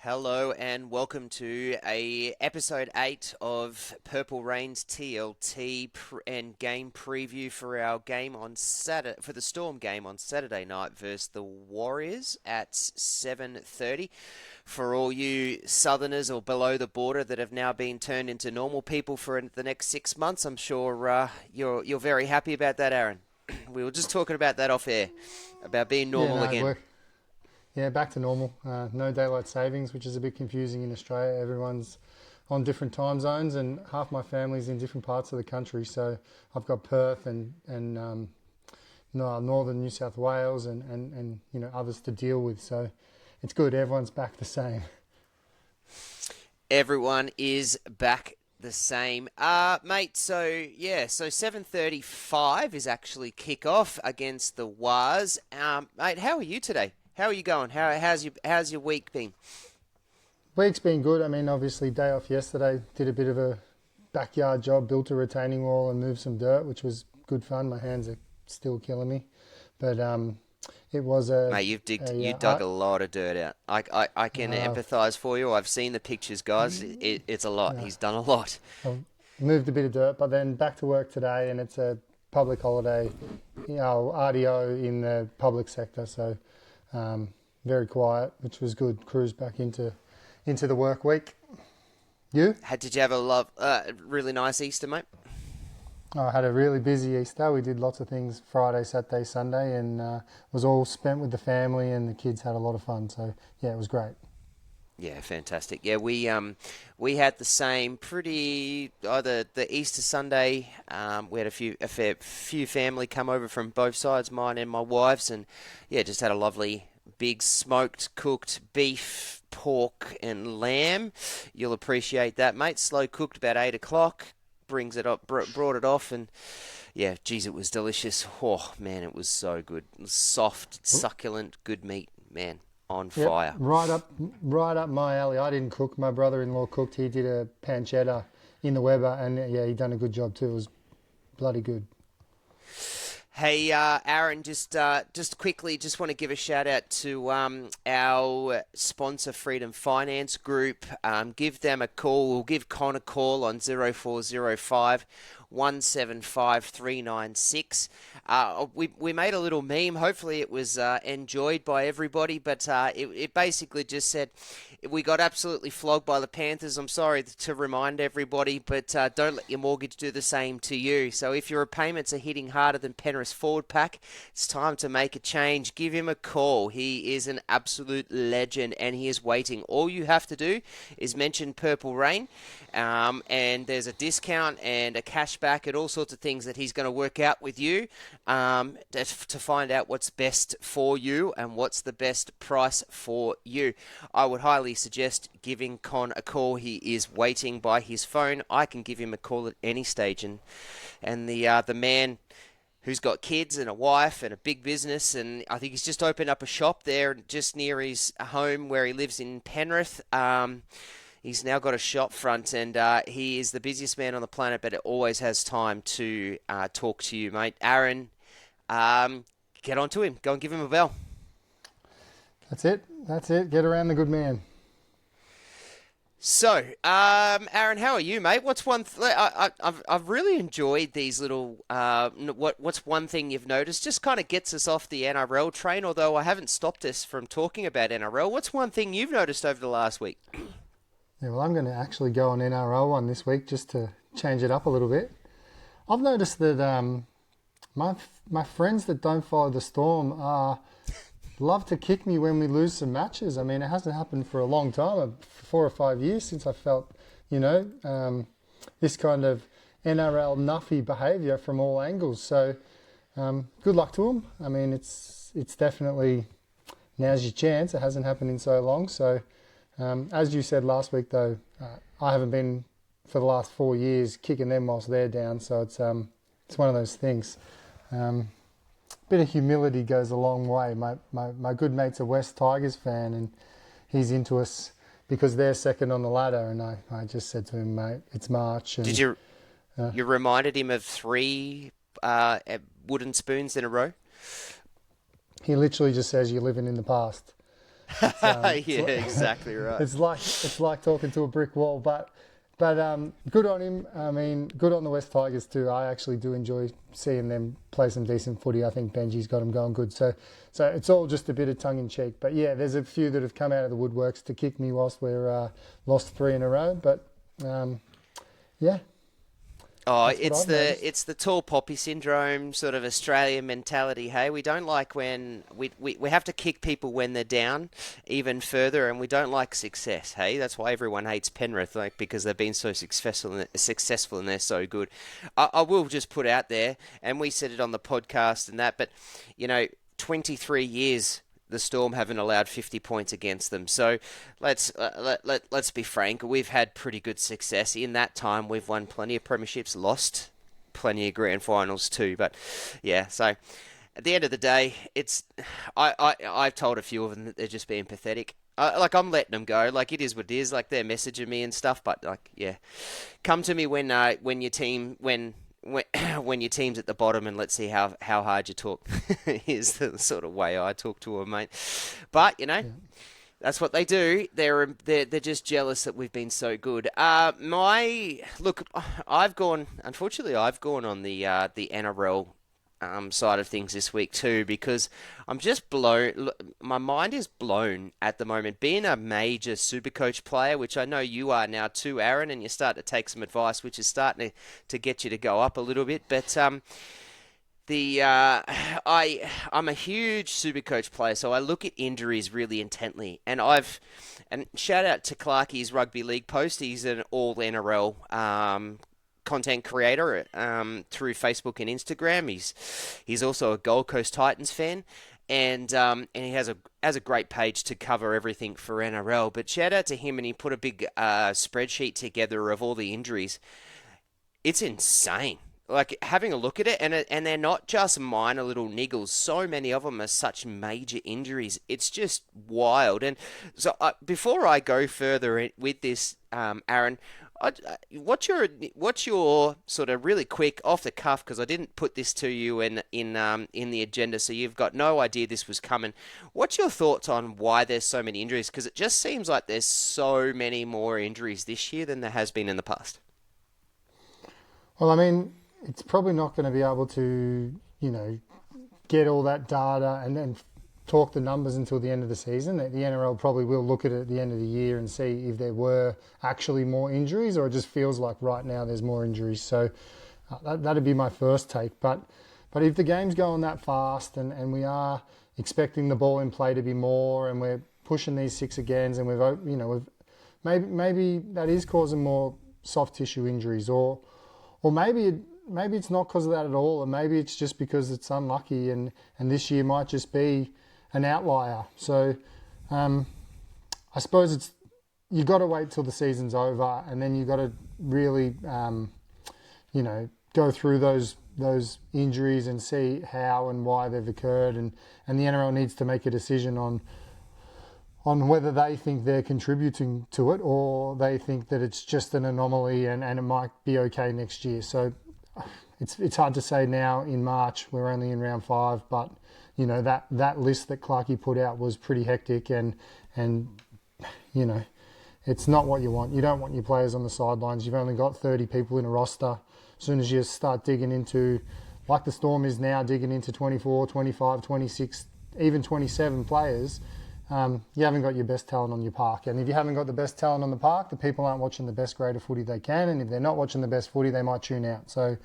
Hello and welcome to episode 8 of Purple Rain's TLT and game preview for our game on Saturday, for the Storm game on Saturday night versus the Warriors at 7:30. For all you Southerners or below the border that have now been turned into normal people for the next 6 months, I'm sure you're very happy about that, Aaron. We were just talking about that off air, about being Yeah, normal no, again. back to normal. No daylight savings, which is a bit confusing in Australia. Everyone's on different time zones, and half my family's in different parts of the country. So I've got Perth and northern New South Wales and others to deal with. So it's good. Everyone's back the same. Everyone is back the same. Mate, so 7:35 is actually kick-off against the Wars. Mate, how are you today? How are you going? How's your week been? Week's been good. I mean, obviously, day off yesterday. Did a bit of a backyard job, built a retaining wall and moved some dirt, which was good fun. My hands are still killing me, but it was Mate, you dug a lot of dirt out. I can uh, empathise for you. I've seen the pictures, guys. It's a lot. uh, He's done a lot. I moved a bit of dirt, but then back to work today, and it's a public holiday, RDO in the public sector, so very quiet, which was good. Cruise back into the work week. You? Did you have really nice Easter, mate? I had a really busy Easter. We did lots of things Friday, Saturday, Sunday, and was all spent with the family, and the kids had a lot of fun. So yeah, it was great. Yeah, fantastic. Yeah, we had the same the Easter Sunday. We had a fair few family come over from both sides, mine and my wife's, and yeah, just had a lovely big smoked cooked beef, pork, and lamb. You'll appreciate that, mate. Slow cooked about 8 o'clock. Brings it up, brought it off, and yeah, geez, it was delicious. Oh man, it was so good. It was soft, succulent, good meat, man, on Yep, fire. right up my alley. I didn't cook. My brother-in-law cooked. He did a pancetta in the Weber, and yeah, he done a good job too. It was bloody good. Hey, Aaron, just quickly, just want to give a shout out to our sponsor, Freedom Finance Group. Give them a call. We'll give Con a call on 0405 175 396. We made a little meme. Hopefully it was enjoyed by everybody, but it basically just said, we got absolutely flogged by the Panthers. I'm sorry to remind everybody, but don't let your mortgage do the same to you. So if your repayments are hitting harder than Penrith's forward pack, it's time to make a change. Give him a call. He is an absolute legend, and he is waiting. All you have to do is mention Purple Rain, and there's a discount and a cashback and all sorts of things that he's going to work out with you to find out what's best for you and what's the best price for you. I would highly suggest giving Con a call. He is waiting by his phone. I can give him a call at any stage, and the man who's got kids and a wife and a big business, and I think he's just opened up a shop there just near his home where he lives in Penrith. He's now got a shop front, and he is the busiest man on the planet, but it always has time to talk to you, mate. Aaron, get on to him. Go and give him a bell. That's it. That's it. Get around the good man. So, Aaron, how are you, mate? What's I've really enjoyed these little. What's one thing you've noticed? Just kind of gets us off the NRL train. Although I haven't stopped us from talking about NRL. What's one thing you've noticed over the last week? Yeah, well, I'm going to actually go on NRL one this week just to change it up a little bit. I've noticed that my friends that don't follow the Storm love to kick me when we lose some matches. I mean, it hasn't happened for a long time, 4 or 5 years since I felt, this kind of NRL nuffy behaviour from all angles. So good luck to them. I mean, it's definitely now's your chance. It hasn't happened in so long. So as you said last week, though, I haven't been for the last 4 years kicking them whilst they're down. So it's one of those things. Bit of humility goes a long way. My good mate's a West Tigers fan, and he's into us because they're second on the ladder. And I just said to him, mate, it's March. And, Did you reminded him of 3 wooden spoons in a row? he literally just says you're living in the past. It's Yeah, like, exactly right. it's like talking to a brick wall. But good on him. I mean, good on the West Tigers too. I actually do enjoy seeing them play some decent footy. I think Benji's got them going good. So it's all just a bit of tongue in cheek. But yeah, there's a few that have come out of the woodworks to kick me whilst we're lost 3 in a row. But yeah, Oh, that's what I've noticed. it's the tall poppy syndrome sort of Australian mentality. Hey, we don't like when we have to kick people when they're down even further, and we don't like success. Hey, that's why everyone hates Penrith, like because they've been so successful and they're so good. I will just put out there, and we said it on the podcast and that, but 23 years the Storm haven't allowed 50 points against them. So let's be frank. We've had pretty good success in that time. We've won plenty of premierships, lost plenty of grand finals too. But yeah, so at the end of the day, I've told a few of them that they're just being pathetic. Like I'm letting them go. Like it is what it is. Like they're messaging me and stuff. But like yeah, come to me when your team when when your team's at the bottom, and let's see how hard you talk. Is the sort of way I talk to them, mate. But Yeah. that's what they do. They're just jealous that we've been so good. My look, Unfortunately, I've gone on the NRL side of things this week too because I'm just blown. My mind is blown at the moment. Being a major Supercoach player, which I know you are now too, Aaron, and you're starting to take some advice, which is starting to get you to go up a little bit. But the I'm a huge Supercoach player, so I look at injuries really intently, and shout out to Clarkie's rugby league post. He's an all NRL content creator through Facebook and Instagram. He's also a Gold Coast Titans fan, and he has a great page to cover everything for NRL. But shout out to him, and he put a big spreadsheet together of all the injuries. It's insane. Like having a look at it, and they're not just minor little niggles. So many of them are such major injuries. It's just wild. And so, before I go further with this, Aaron, what's your sort of really quick off the cuff? Because I didn't put this to you in the agenda, so you've got no idea this was coming. What's your thoughts on why there's so many injuries? Because it just seems like there's so many more injuries this year than there has been in the past. Well, I mean, it's probably not going to be able to, get all that data and then talk the numbers until the end of the season. The NRL probably will look at it at the end of the year and see if there were actually more injuries, or it just feels like right now there's more injuries. So that'd be my first take. But if the game's going that fast and we are expecting the ball in play to be more, and we're pushing these 6 agains, and we've maybe that is causing more soft tissue injuries, or maybe it's not because of that at all, and maybe it's just because it's unlucky, and this year might just be an outlier. So I suppose you got to wait till the season's over, and then you got to really go through those injuries and see how and why they've occurred, and the NRL needs to make a decision on whether they think they're contributing to it, or they think that it's just an anomaly and it might be okay next year. So it's hard to say now in March. We're only in round 5, but that list that Clarkey put out was pretty hectic, and it's not what you want. You don't want your players on the sidelines. You've only got 30 people in a roster. As soon as you start digging into, like the Storm is now digging into 24, 25, 26, even 27 players, you haven't got your best talent on your park. And if you haven't got the best talent on the park, the people aren't watching the best grade of footy they can. And if they're not watching the best footy, they might tune out. So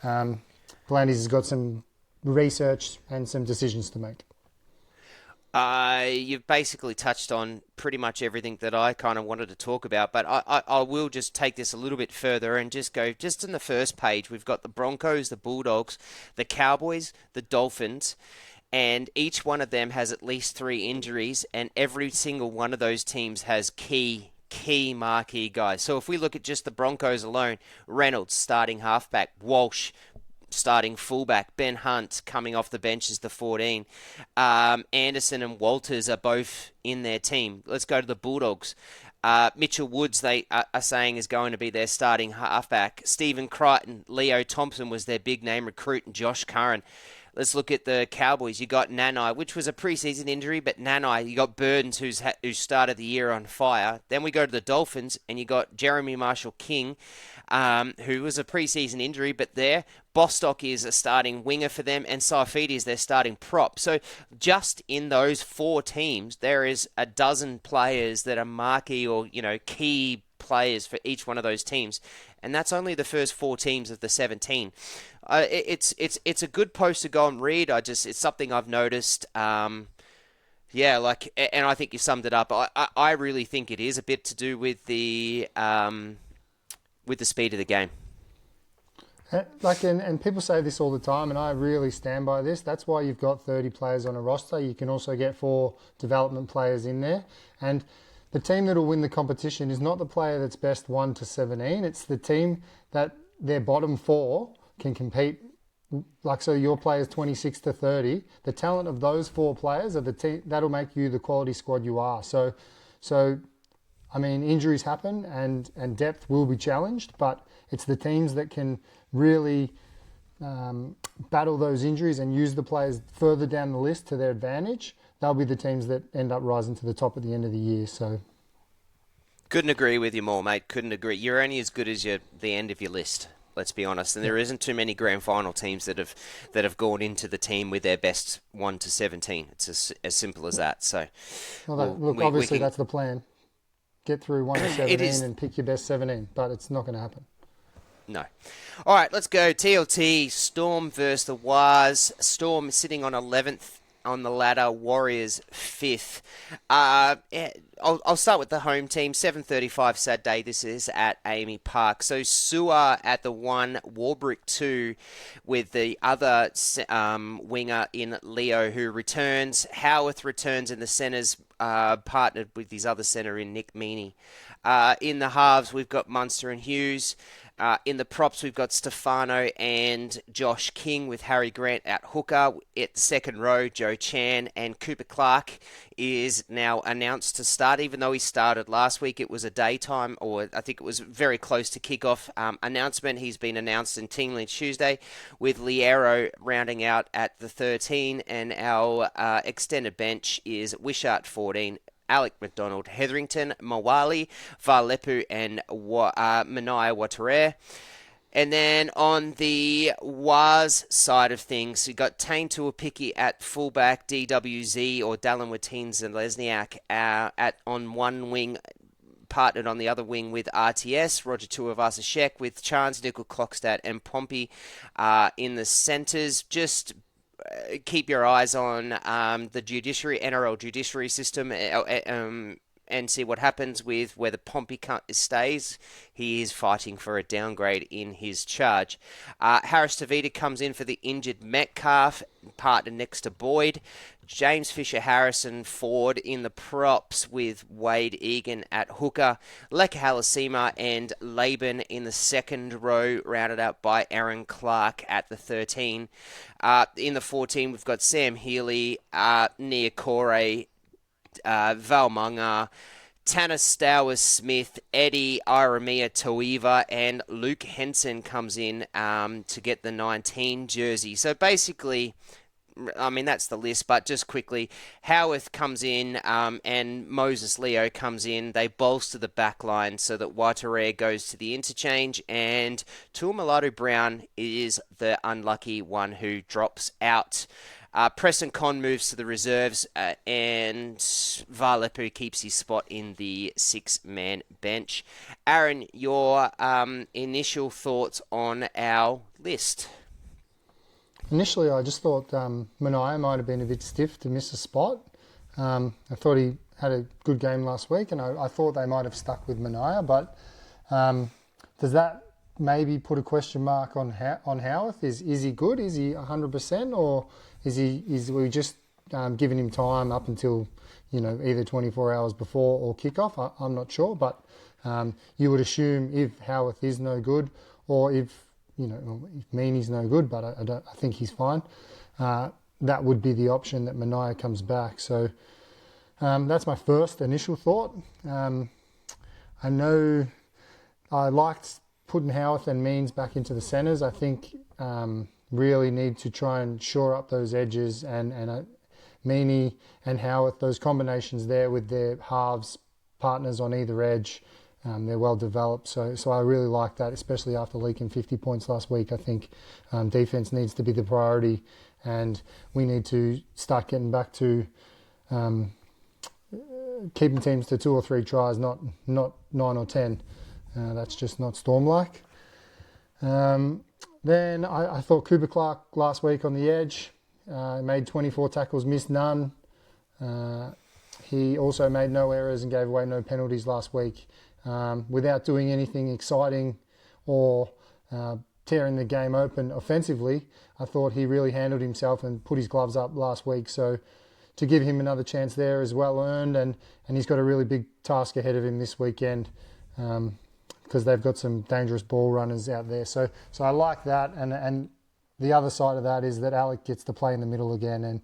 Blandys has got some research and some decisions to make. You've basically touched on pretty much everything that I kind of wanted to talk about, but I will just take this a little bit further and just go, just in the first page, we've got the Broncos, the Bulldogs, the Cowboys, the Dolphins, and each one of them has at least 3 injuries, and every single one of those teams has key marquee guys. So if we look at just the Broncos alone, Reynolds starting halfback, Walsh starting fullback, Ben Hunt coming off the bench as the 14. Anderson and Walters are both in their team. Let's go to the Bulldogs. Mitchell Woods, they are saying, is going to be their starting halfback. Stephen Crichton, Leo Thompson was their big name recruit, and Josh Curran. Let's look at the Cowboys. You got Nanai, which was a preseason injury, but Nanai. You got Burdens, who started the year on fire. Then we go to the Dolphins, and you got Jeremy Marshall-King, who was a preseason injury, but there. Bostock is a starting winger for them, and Saifidi is their starting prop. So just in those 4 teams, there is a dozen players that are marquee or, key players for each one of those teams. And that's only the first 4 teams of the 17. It's a good post to go and read. It's something I've noticed. And I think you summed it up. I really think it is a bit to do with the speed of the game. And people say this all the time, and I really stand by this. That's why you've got 30 players on a roster. You can also get 4 development players in there. And the team that will win the competition is not the player that's best 1 to 17. It's the team that their bottom 4 can compete. So your players 26 to 30. The talent of those 4 players are the team that'll make you the quality squad you are. So injuries happen and depth will be challenged, but it's the teams that can really battle those injuries and use the players further down the list to their advantage. They'll be the teams that end up rising to the top at the end of the year. So, couldn't agree with you more, mate. Couldn't agree. You're only as good as the end of your list. Let's be honest, and there isn't too many grand final teams that have gone into the team with their best 1 to 17. It's as simple as that. So, obviously that's the plan. Get through 1 to 17 and pick your best 17, but it's not going to happen. No. All right, let's go. TLT, Storm versus the Waz. Storm sitting on 11th on the ladder, Warriors 5th. I'll start with the home team, 7:35 Saturday. This is at Amy Park. So Sua at the 1, Warbrick 2, with the other winger in Leo who returns. Howarth returns in the centres, partnered with his other centre in Nick Meaney. In the halves, we've got Munster and Hughes. In the props, we've got Stefano and Josh King with Harry Grant at hooker. At the second row, Joe Chan, and Cooper Clark is now announced to start. Even though he started last week, it was a daytime, or I think it was very close to kickoff announcement. He's been announced in Team Lynch Tuesday, with Liero rounding out at the 13, and our extended bench is Wishart 14, Alec McDonald, Hetherington, Mawali, Valepu, and Manai Watare. And then on the Waz side of things, you got Tane Tuapiki at fullback, DWZ or Dallin Watines and Lesniak on one wing, partnered on the other wing with RTS, Roger Tuivasa-Sheck, with Chance, Nickel Clockstad, and Pompey in the centres. Just keep your eyes on the NRL judiciary system, and see what happens with whether Pompey stays. He is fighting for a downgrade in his charge. Harris Tavita comes in for the injured Metcalf, partner next to Boyd. James Fisher-Harrison Ford in the props, with Wade Egan at hooker. Leka Halasima and Laban in the second row, rounded up by Aaron Clark at the 13. In the 14, we've got Sam Healy, Nia Corey, Valmunga, Tanner Stowers-Smith, Eddie Iramia Toiva, and Luke Henson comes in to get the 19 jersey. So basically, that's the list, but just quickly, Howarth comes in and Moses Leo comes in. They bolster the back line so that Watare goes to the interchange, and Tuamalato Brown is the unlucky one who drops out. Preston Con moves to the reserves, and Valepu keeps his spot in the 6-man bench. Aaron, your initial thoughts on our list? Initially, I just thought Mania might have been a bit stiff to miss a spot. I thought he had a good game last week, and I thought they might have stuck with Mania, but does that maybe put a question mark on Howarth? Is he good? Is he 100%, or is we just giving him time up until either 24 hours before or kickoff? I'm not sure, but you would assume if Howarth is no good, or if Meaney's no good, but I think he's fine. That would be the option that Mania comes back. So that's my first initial thought. I know I liked putting Howarth and Means back into the centres. I think really need to try and shore up those edges and Meaney and Howarth, those combinations there with their halves partners on either edge. They're well developed, so I really like that, especially after leaking 50 points last week. I think defence needs to be the priority, and we need to start getting back to keeping teams to 2 or 3 tries, not 9 or 10. That's just not Storm-like. Then I thought Cooper Clark last week on the edge, made 24 tackles, missed none. He also made no errors and gave away no penalties last week. Without doing anything exciting or tearing the game open offensively, I thought he really handled himself and put his gloves up last week. So to give him another chance there is well earned, and he's got a really big task ahead of him this weekend because they've got some dangerous ball runners out there. So I like that, and the other side of that is that Alec gets to play in the middle again,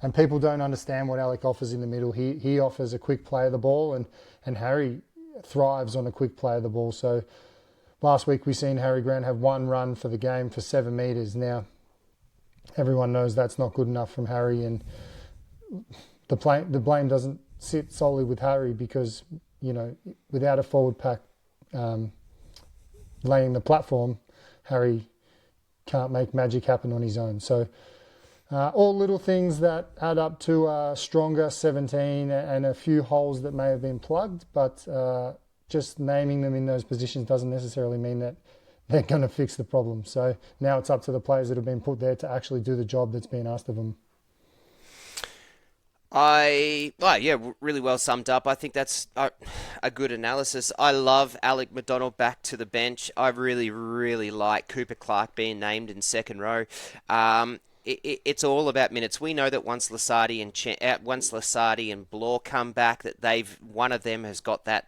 and people don't understand what Alec offers in the middle. He offers a quick play of the ball, and Harry thrives on a quick play of the ball. So last week we seen Harry Grant have 1 run for the game for 7 metres. Now everyone knows that's not good enough from Harry, and the blame doesn't sit solely with Harry because, without a forward pack laying the platform, Harry can't make magic happen on his own. So all little things that add up to a stronger 17 and a few holes that may have been plugged, but just naming them in those positions doesn't necessarily mean that they're going to fix the problem. So now it's up to the players that have been put there to actually do the job that's been asked of them. Really well summed up. I think that's a good analysis. I love Alec McDonald back to the bench. I really, really like Cooper Clark being named in second row. It's all about minutes. We know that once Lasardi and Blore come back, that one of them has got that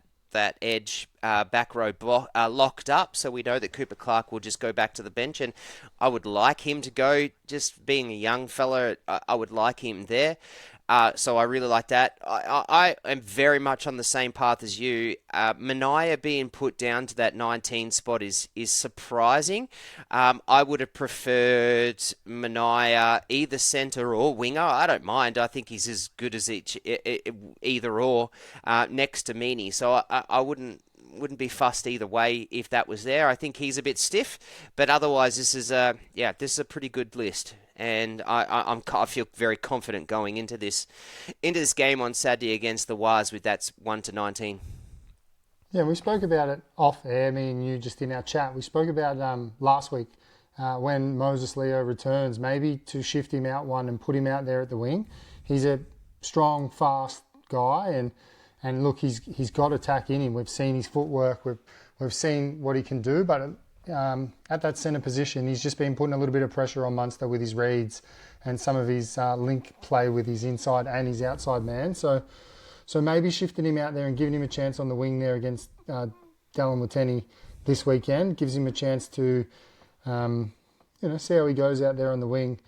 edge back row locked up. So we know that Cooper Clark will just go back to the bench, and I would like him to go. Just being a young fella, I would like him there. So I really like that. I am very much on the same path as you. Mania being put down to that 19 spot is surprising. I would have preferred Mania either centre or winger. I don't mind. I think he's as good as either or next to Meaney. So I wouldn't be fussed either way if that was there. I think he's a bit stiff, but otherwise this is a pretty good list. And I feel very confident going into this game on Saturday against the Waz with that 1 to 19. Yeah, we spoke about it off air, me and you, just in our chat. We spoke about last week when Moses Leo returns, maybe to shift him out one and put him out there at the wing. He's a strong, fast guy, and look, he's got attack in him. We've seen his footwork, we've seen what he can do, but at that centre position, he's just been putting a little bit of pressure on Munster with his reads and some of his link play with his inside and his outside man. So maybe shifting him out there and giving him a chance on the wing there against Dallin Wateni this weekend gives him a chance to, see how he goes out there on the wing.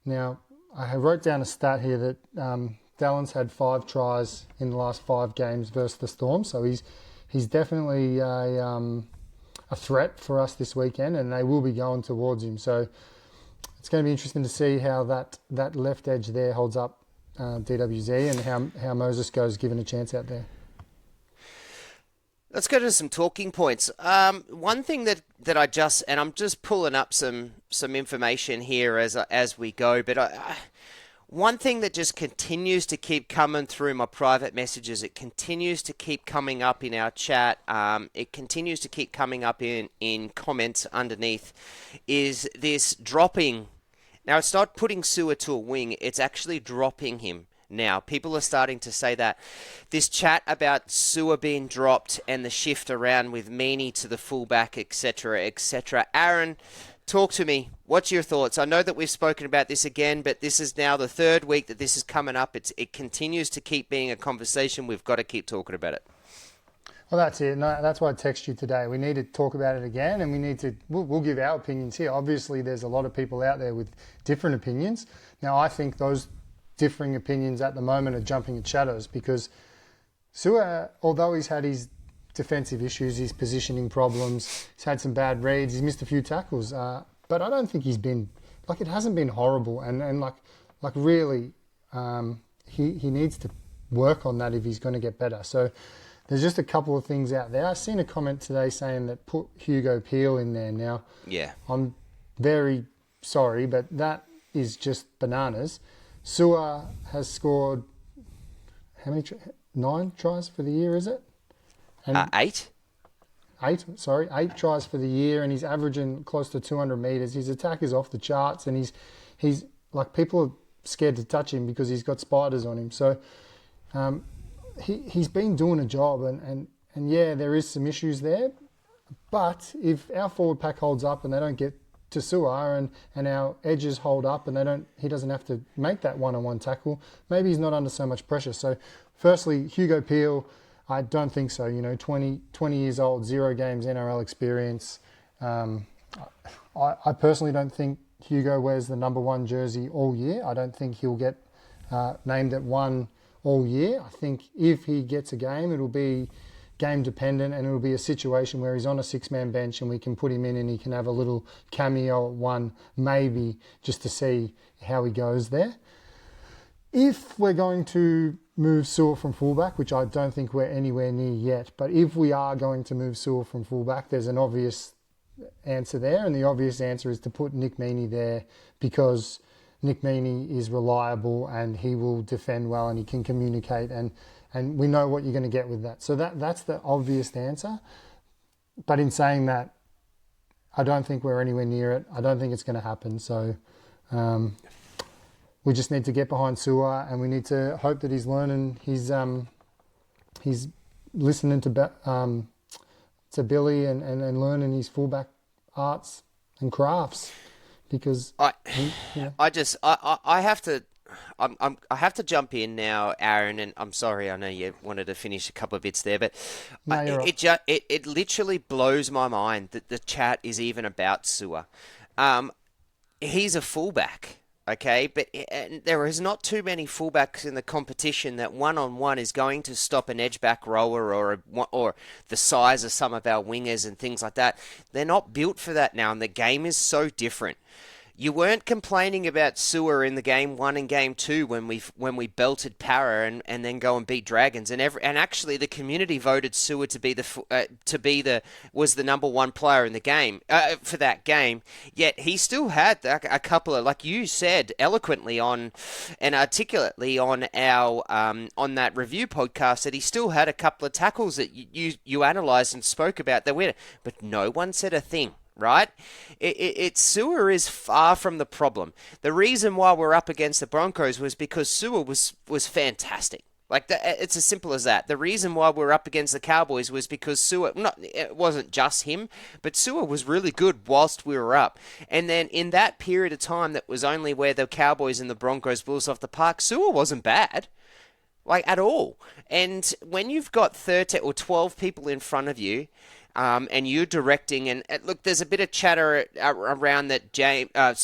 Now, I wrote down a stat here that Dallin's had 5 tries in the last 5 games versus the Storm, so he's definitely a threat for us this weekend, and they will be going towards him. So it's going to be interesting to see how that left edge there holds up DWZ and how Moses goes given a chance out there. Let's go to some talking points. One thing that I'm just pulling up some information here as we go, but one thing that just continues to keep coming through my private messages, it continues to keep coming up in our chat, it continues to keep coming up in comments underneath, is this dropping. Now, it's not putting Sewer to a wing, it's actually dropping him. Now, people are starting to say that. This chat about Sewer being dropped and the shift around with Meaney to the fullback, etc., etc. Aaron, talk to me. What's your thoughts? I know that we've spoken about this again, but this is now the 3rd week that this is coming up. It continues to keep being a conversation. We've got to keep talking about it. Well, that's it. No, that's why I texted you today. We need to talk about it again, and we'll give our opinions here. Obviously, there's a lot of people out there with different opinions. Now, I think those differing opinions at the moment are jumping at shadows because Sewer, although he's had his defensive issues, his positioning problems. He's had some bad reads. He's missed a few tackles, but I don't think he's been it hasn't been horrible. And really, he needs to work on that if he's going to get better. So there's just a couple of things out there. I've seen a comment today saying that put Hugo Peel in there. Now, Yeah. I'm very sorry, but that is just bananas. Sua has scored how many? 9 tries for the year, is it? And 8? 8 tries for the year, and he's averaging close to 200 metres. His attack is off the charts, and he's like, people are scared to touch him because he's got spiders on him. So he's been doing a job, and yeah, there is some issues there. But if our forward pack holds up and they don't get to Sua, and our edges hold up and he doesn't have to make that one-on-one tackle, maybe he's not under so much pressure. So firstly, Hugo Peel, I don't think so. 20 years old, 0 games NRL experience. I personally don't think Hugo wears the number 1 jersey all year. I don't think he'll get named at 1 all year. I think if he gets a game, it'll be game dependent, and it'll be a situation where he's on a 6-man bench and we can put him in and he can have a little cameo at 1, maybe, just to see how he goes there. If we're going to move Sewell from fullback, which I don't think we're anywhere near yet, but if we are going to move Sewell from fullback, there's an obvious answer there, and the obvious answer is to put Nick Meaney there, because Nick Meaney is reliable and he will defend well and he can communicate, and we know what you're going to get with that. So that's the obvious answer. But in saying that, I don't think we're anywhere near it. I don't think it's going to happen. So we just need to get behind Sua, and we need to hope that he's learning. He's listening to Billy and learning his fullback arts and crafts, because I have to. I have to jump in now, Aaron, and I'm sorry. I know you wanted to finish a couple of bits there, but No, you're right. it literally blows my mind that the chat is even about Sua. He's a fullback, okay, but there is not too many fullbacks in the competition that one-on-one is going to stop an edge-back rower or the size of some of our wingers and things like that. They're not built for that now, and the game is so different. You weren't complaining about Sua in the game 1 and game 2 when we belted Para and then go and beat Dragons, and actually the community voted Sua to be was the number 1 player in the game for that game. Yet he still had a couple of, like you said eloquently on and articulately on our on that review podcast, that he still had a couple of tackles that you analysed and spoke about that were, but no one said a thing. Right? Sua is far from the problem. The reason why we're up against the Broncos was because Sua was fantastic. It's as simple as that. The reason why we're up against the Cowboys was because Sua, it wasn't just him, but Sua was really good whilst we were up. And then in that period of time that was only where the Cowboys and the Broncos blew us off the park, Sua wasn't bad. At all. And when you've got 13 or 12 people in front of you, and you're directing, and look, there's a bit of chatter around that that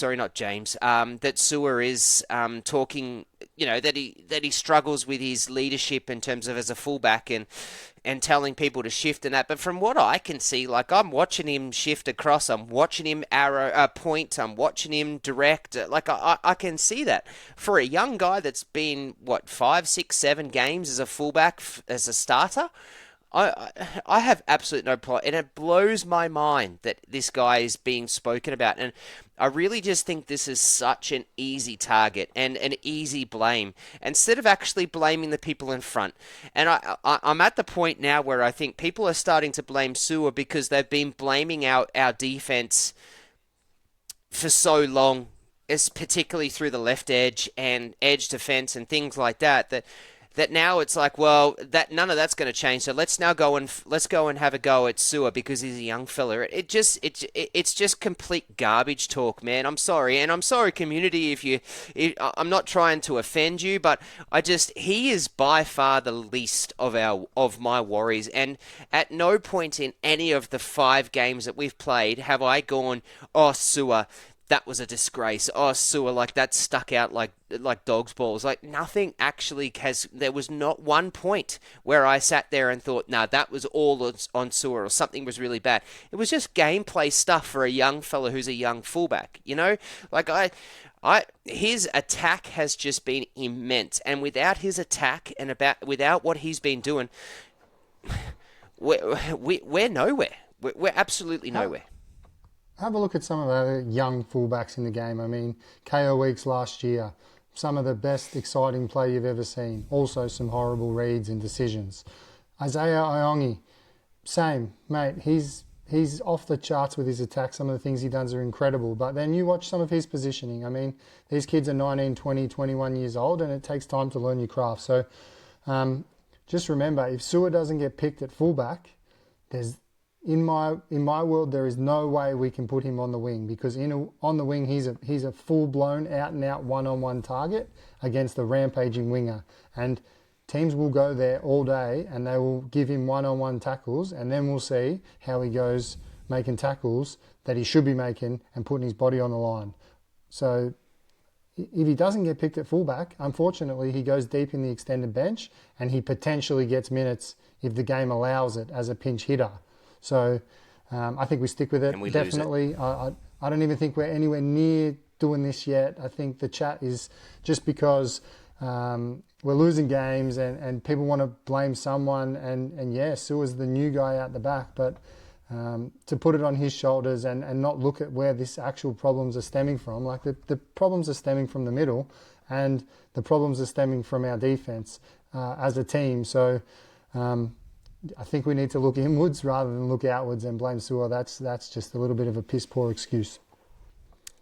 Sua is talking, that he struggles with his leadership in terms of as a fullback and telling people to shift and that. But from what I can see, I'm watching him shift across, I'm watching him point, I'm watching him direct. I can see that for a young guy that's been 5, 6, 7 games as a fullback as a starter. I have absolutely no problem, and it blows my mind that this guy is being spoken about, and I really just think this is such an easy target and an easy blame, instead of actually blaming the people in front. And I'm at the point now where I think people are starting to blame Sua because they've been blaming our defense for so long, particularly through the left edge and edge defense and things like that now it's like, well, that none of that's going to change. So let's go and have a go at Sua because he's a young fella. It's just complete garbage talk, man. I'm sorry, and I'm sorry, community. I'm not trying to offend you, but he is by far the least of my worries. And at no point in any of the 5 games that we've played have I gone, oh, Sua, that was a disgrace. Oh, Sewer, like that stuck out like dog's balls. Like nothing actually has. There was not one point where I sat there and thought, "No, that was all on Sewer," or something was really bad. It was just gameplay stuff for a young fella who's a young fullback. Like his attack has just been immense, and without his attack and without what he's been doing, we're nowhere. We're absolutely Have, nowhere. have a look at some of the young fullbacks in the game. I mean, KO Weeks last year, some of the best exciting play you've ever seen. Also some horrible reads and decisions. Isaiah Iongi, same, mate. He's off the charts with his attack. Some of the things he does are incredible. But then you watch some of his positioning. I mean, these kids are 19, 20, 21 years old, and it takes time to learn your craft. So just remember, if Sewer doesn't get picked at fullback, there's in my world there is no way we can put him on the wing, because on the wing he's a full blown out and out one-on-one target against a rampaging winger, and teams will go there all day and they will give him one-on-one tackles, and then we'll see how he goes making tackles that he should be making and putting his body on the line. So if he doesn't get picked at fullback, unfortunately he goes deep in the extended bench and he potentially gets minutes if the game allows it as a pinch hitter. So I think we stick with it. And we Definitely. lose it. I don't even think we're anywhere near doing this yet. I think the chat is just because we're losing games and people want to blame someone. And yeah, Sewer's the new guy out the back. But to put it on his shoulders and not look at where this actual problems are stemming from, like the problems are stemming from the middle and the problems are stemming from our defence as a team. So I think we need to look inwards rather than look outwards and blame Sewer. That's just a little bit of a piss poor excuse.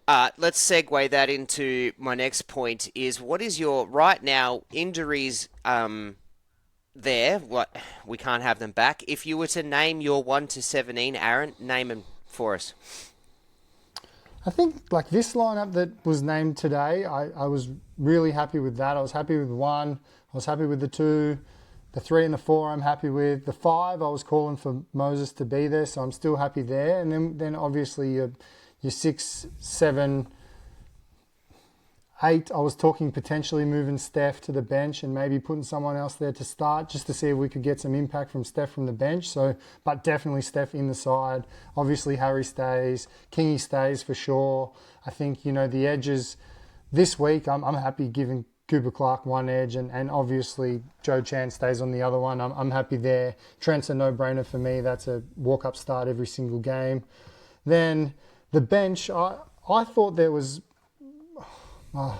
Let's segue that into my next point is what is your, right now, injuries there, what we can't have them back. If you were to name your 1 to 17, Aaron, name them for us. I think like this lineup that was named today, I was really happy with that. I was happy with 1, I was happy with the 2, the 3 and the 4 I'm happy with. The 5 I was calling for Moses to be there, so I'm still happy there. And then obviously your 6, 7, 8, I was talking potentially moving Steph to the bench and maybe putting someone else there to start just to see if we could get some impact from Steph from the bench. So, but definitely Steph in the side. Obviously Harry stays, Kingy stays for sure. I think, the edges this week, I'm happy giving Cooper Clark one edge and obviously Joe Chan stays on the other one. I'm happy there. Trent's a no-brainer for me. That's a walk-up start every single game. Then the bench, I thought there was... I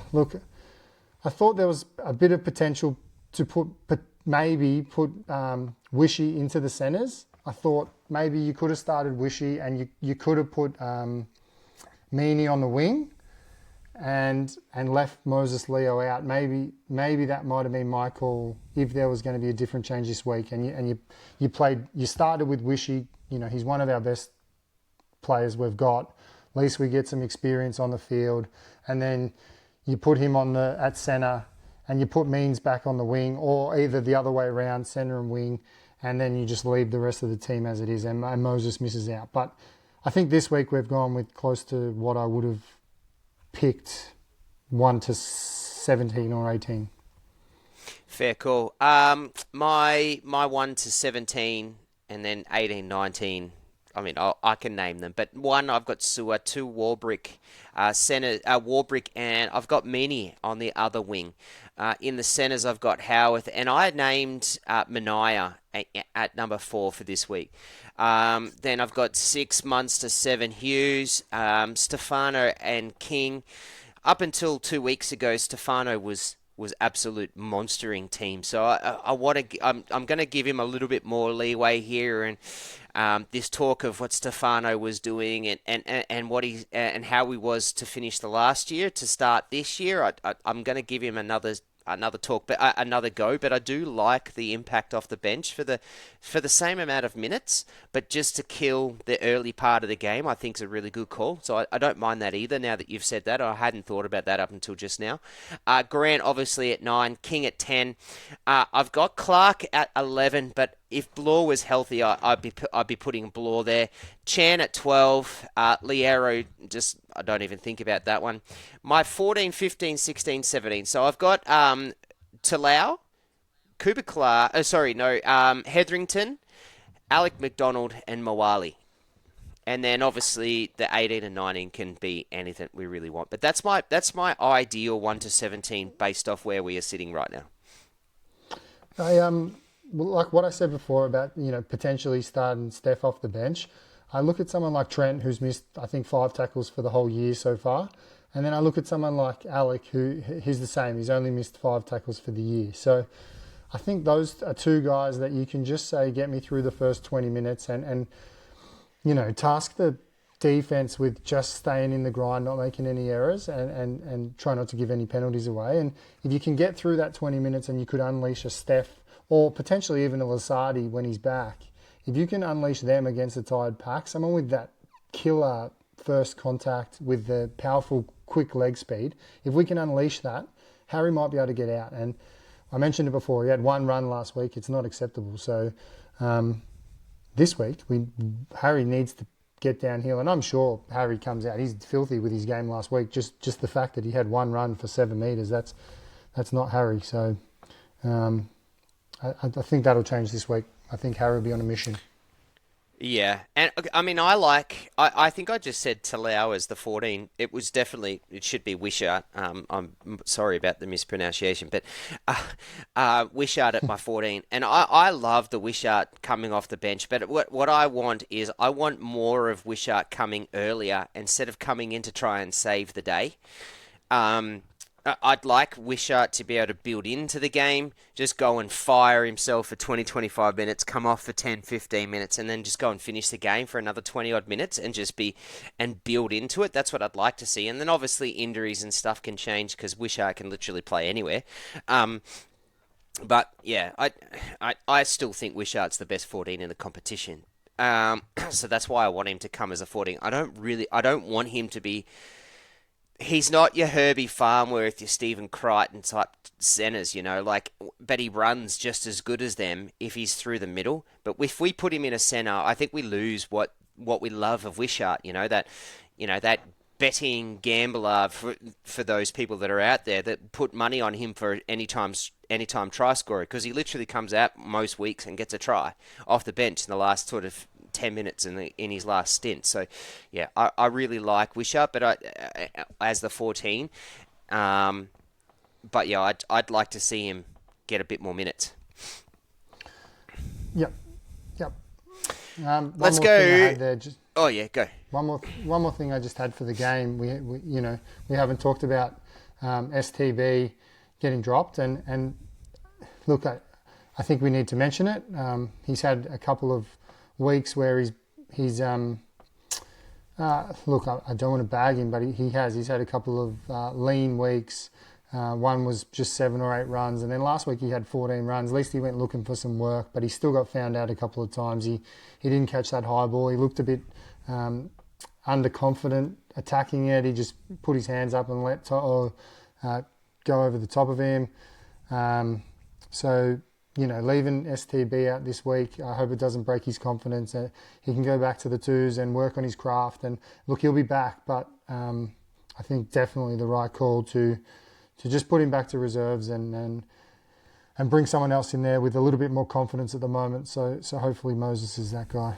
thought there was a bit of potential to maybe put Wishy into the centres. I thought maybe you could have started Wishy and you could have put Meany on the wing and left Moses Leo out. Maybe that might have been my call if there was going to be a different change this week. And you started with Wishy. He's one of our best players we've got. At least we get some experience on the field, and then you put him at centre, and you put Means back on the wing, or either the other way around, centre and wing, and then you just leave the rest of the team as it is, and Moses misses out. But I think this week we've gone with close to what I would have picked 1 to 17 or 18. Fair call. My 1 to 17 and then 18, 19. I mean, I can name them, but 1 I've got Sewer, 2 Warbrick, Warbrick, and I've got Meany on the other wing. In the centres, I've got Howarth, and I named Mania at number 4 for this week. Then I've got 6 Munster, 7 Hughes, Stefano, and King. Up until 2 weeks ago, Stefano was absolute monstering team. So I'm going to give him a little bit more leeway here, and this talk of what Stefano was doing and what and how he was to finish the last year to start this year. I'm going to give him another talk, but another go. But I do like the impact off the bench for the same amount of minutes, but just to kill the early part of the game, I think is a really good call. So I don't mind that either. Now that you've said that, I hadn't thought about that up until just now. Grant obviously at 9, King at 10. I've got Clark at 11, but if Blore was healthy, I'd be putting Blore there. Chan at 12. Liero, just I don't even think about that one. My 14, 15, 16, 17. So I've got Talau, Cooper Clark. Oh, sorry, no. Hetherington, Alec McDonald, and Mawali. And then obviously the 18 and 19 can be anything we really want. But that's my ideal 1 to 17 based off where we are sitting right now. Well, like what I said before about potentially starting Steph off the bench. I look at someone like Trent, who's missed I think 5 tackles for the whole year so far, and then I look at someone like Alec, who he's the same. He's only missed 5 tackles for the year. So I think those are 2 guys that you can just say get me through the first 20 minutes and task the defense with just staying in the grind, not making any errors, and try not to give any penalties away. And if you can get through that 20 minutes and you could unleash a Steph or potentially even a Lasardi when he's back, if you can unleash them against a tired pack, someone with that killer first contact with the powerful, quick leg speed, if we can unleash that, Harry might be able to get out. And I mentioned it before, he had 1 run last week. It's not acceptable. So this week, Harry needs to get downhill, and I'm sure Harry comes out. He's filthy with his game last week. Just the fact that he had 1 run for 7 metres, that's not Harry. So I think that'll change this week. I think Harry will be on a mission. Yeah, and I mean, I think I just said Talau as the 14. It should be Wishart. I'm sorry about the mispronunciation, but Wishart at my 14. And I love the Wishart coming off the bench, but what I want is I want more of Wishart coming earlier instead of coming in to try and save the day. I'd like Wishart to be able to build into the game, just go and fire himself for 20, 25 minutes, come off for 10, 15 minutes, and then just go and finish the game for another 20-odd minutes and build into it. That's what I'd like to see. And then obviously injuries and stuff can change because Wishart can literally play anywhere. But yeah, I still think Wishart's the best 14 in the competition. So that's why I want him to come as a 14. I don't want him to be... He's not your Herbie Farmworth, your Stephen Crichton type centres, but he runs just as good as them if he's through the middle. But if we put him in a centre, I think we lose what we love of Wishart, that betting gambler for those people that are out there that put money on him for anytime try scorer, because he literally comes out most weeks and gets a try off the bench in the last sort of 10 minutes in his last stint. So yeah, I really like Wishart, but as the 14, but yeah, I'd like to see him get a bit more minutes. Yep. Let's go. Oh yeah, go. One more thing I just had for the game. We haven't talked about STB getting dropped, and look, I think we need to mention it. He's had a couple of weeks where he's look, I don't want to bag him, but he's had a couple of lean weeks. One was just 7 or 8 runs, and then last week he had 14 runs. At least he went looking for some work, but he still got found out a couple of times. He didn't catch that high ball. He looked a bit underconfident attacking it. He just put his hands up and let go over the top of him. So leaving STB out this week, I hope it doesn't break his confidence. He can go back to the twos and work on his craft. And look, he'll be back, but I think definitely the right call to just put him back to reserves and bring someone else in there with a little bit more confidence at the moment. So hopefully Moses is that guy.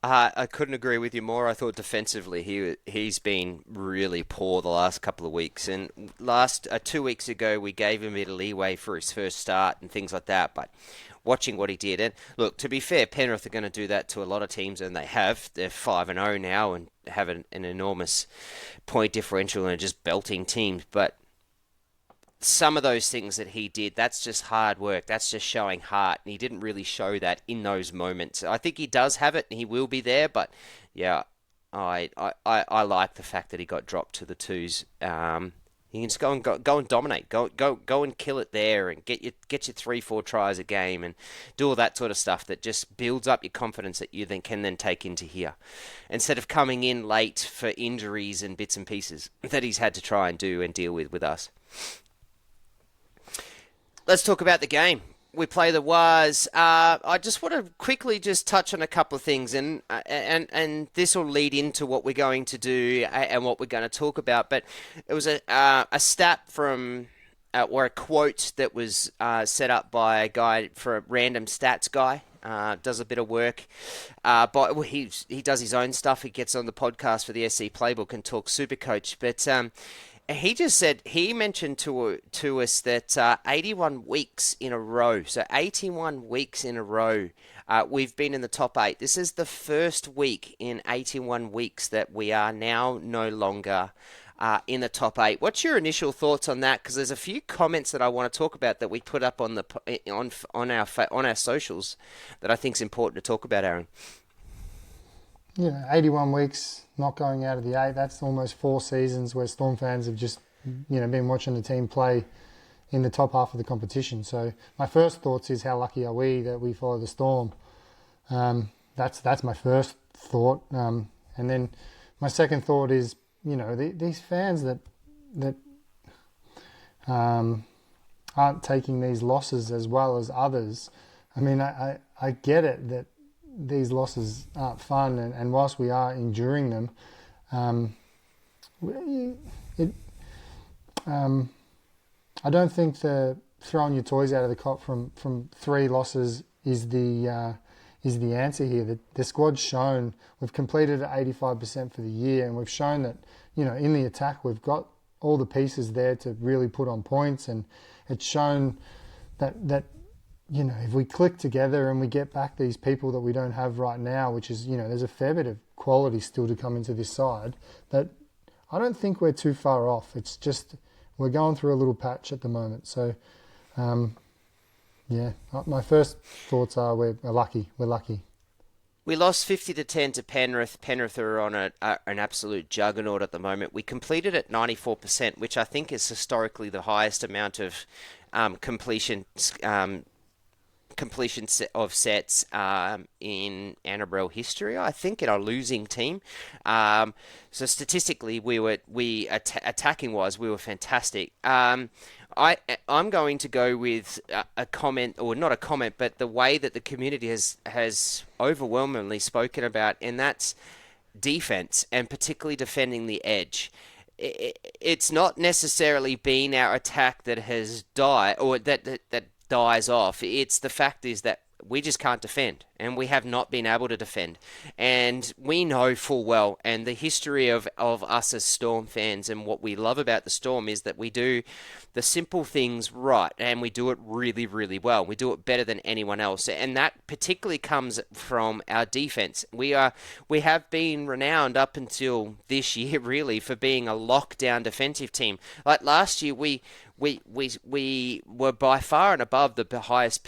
I couldn't agree with you more. I thought defensively he's been really poor the last couple of weeks. And 2 weeks ago we gave him a bit of leeway for his first start and things like that. But watching what he did, and look, to be fair, Penrith are going to do that to a lot of teams, and they have. They're 5-0 now and have an enormous point differential and are just belting teams. But some of those things that he did, that's just hard work. That's just showing heart. And he didn't really show that in those moments. I think he does have it and he will be there. But yeah, I like the fact that he got dropped to the twos. He can just go and dominate. Go and kill it there and get your 3-4 tries a game and do all that sort of stuff that just builds up your confidence that you then can take into here. Instead of coming in late for injuries and bits and pieces that he's had to try and do and deal with us. Let's talk about the game. We play the Waz. I just want to quickly just touch on a couple of things, and this will lead into what we're going to do and what we're going to talk about. But it was a stat from or a quote that was set up by a guy for a random stats guy. Does a bit of work, but he does his own stuff. He gets on the podcast for the SC Playbook and talks Supercoach. But he just said he mentioned to us that 81 weeks in a row, so 81 weeks in a row, we've been in the top 8. This is the first week in 81 weeks that we are now no longer in the top 8. What's your initial thoughts on that? Because there's a few comments that I want to talk about that we put up on our socials that I think is important to talk about, Aaron. Yeah, 81 weeks not going out of the 8. That's almost 4 seasons where Storm fans have just been watching the team play in the top half of the competition. So my first thoughts is how lucky are we that we follow the Storm. That's my first thought, and then my second thought is, these fans that aren't taking these losses as well as others. I mean, I get it that these losses aren't fun, and whilst we are enduring them, I don't think the throwing your toys out of the cot from 3 losses is the answer here. The squad's shown we've completed at 85% for the year, and we've shown that in the attack we've got all the pieces there to really put on points, and it's shown that if we click together and we get back these people that we don't have right now, which is there's a fair bit of quality still to come into this side, that I don't think we're too far off. It's just we're going through a little patch at the moment. So my first thoughts are we're lucky. We're lucky. We lost 50-10 to Penrith. Penrith are on an absolute juggernaut at the moment. We completed at 94%, which I think is historically the highest amount of completion of sets in NRL history, I think, in our losing team. So statistically, attacking wise, we were fantastic. I'm going to go with a comment, or not a comment, but the way that the community has overwhelmingly spoken about, and that's defense, and particularly defending the edge. It's not necessarily been our attack that has died, or that dies off. It's the fact is that we just can't defend, and we have not been able to defend. And we know full well, and the history of us as Storm fans, and what we love about the Storm is that we do the simple things right, and we do it really, really well. We do it better than anyone else, and that particularly comes from our defense. We have been renowned up until this year, really, for being a lockdown defensive team. Like last year, we were by far and above the highest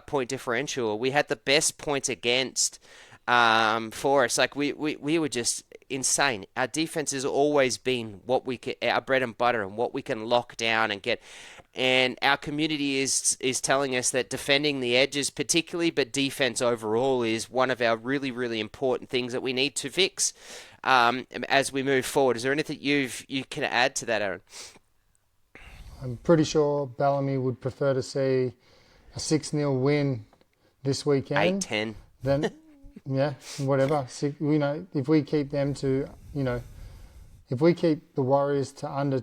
point differential. We had the best points against for us. Like we were just insane. Our defense has always been our bread and butter, and what we can lock down and get. And our community is telling us that defending the edges particularly, but defense overall, is one of our really, really important things that we need to fix as we move forward. Is there anything you can add to that, Aaron? I'm pretty sure Bellamy would prefer to see a 6-0 win this weekend. 8-10. Then, yeah, whatever. If we keep them to, if we keep the Warriors to under,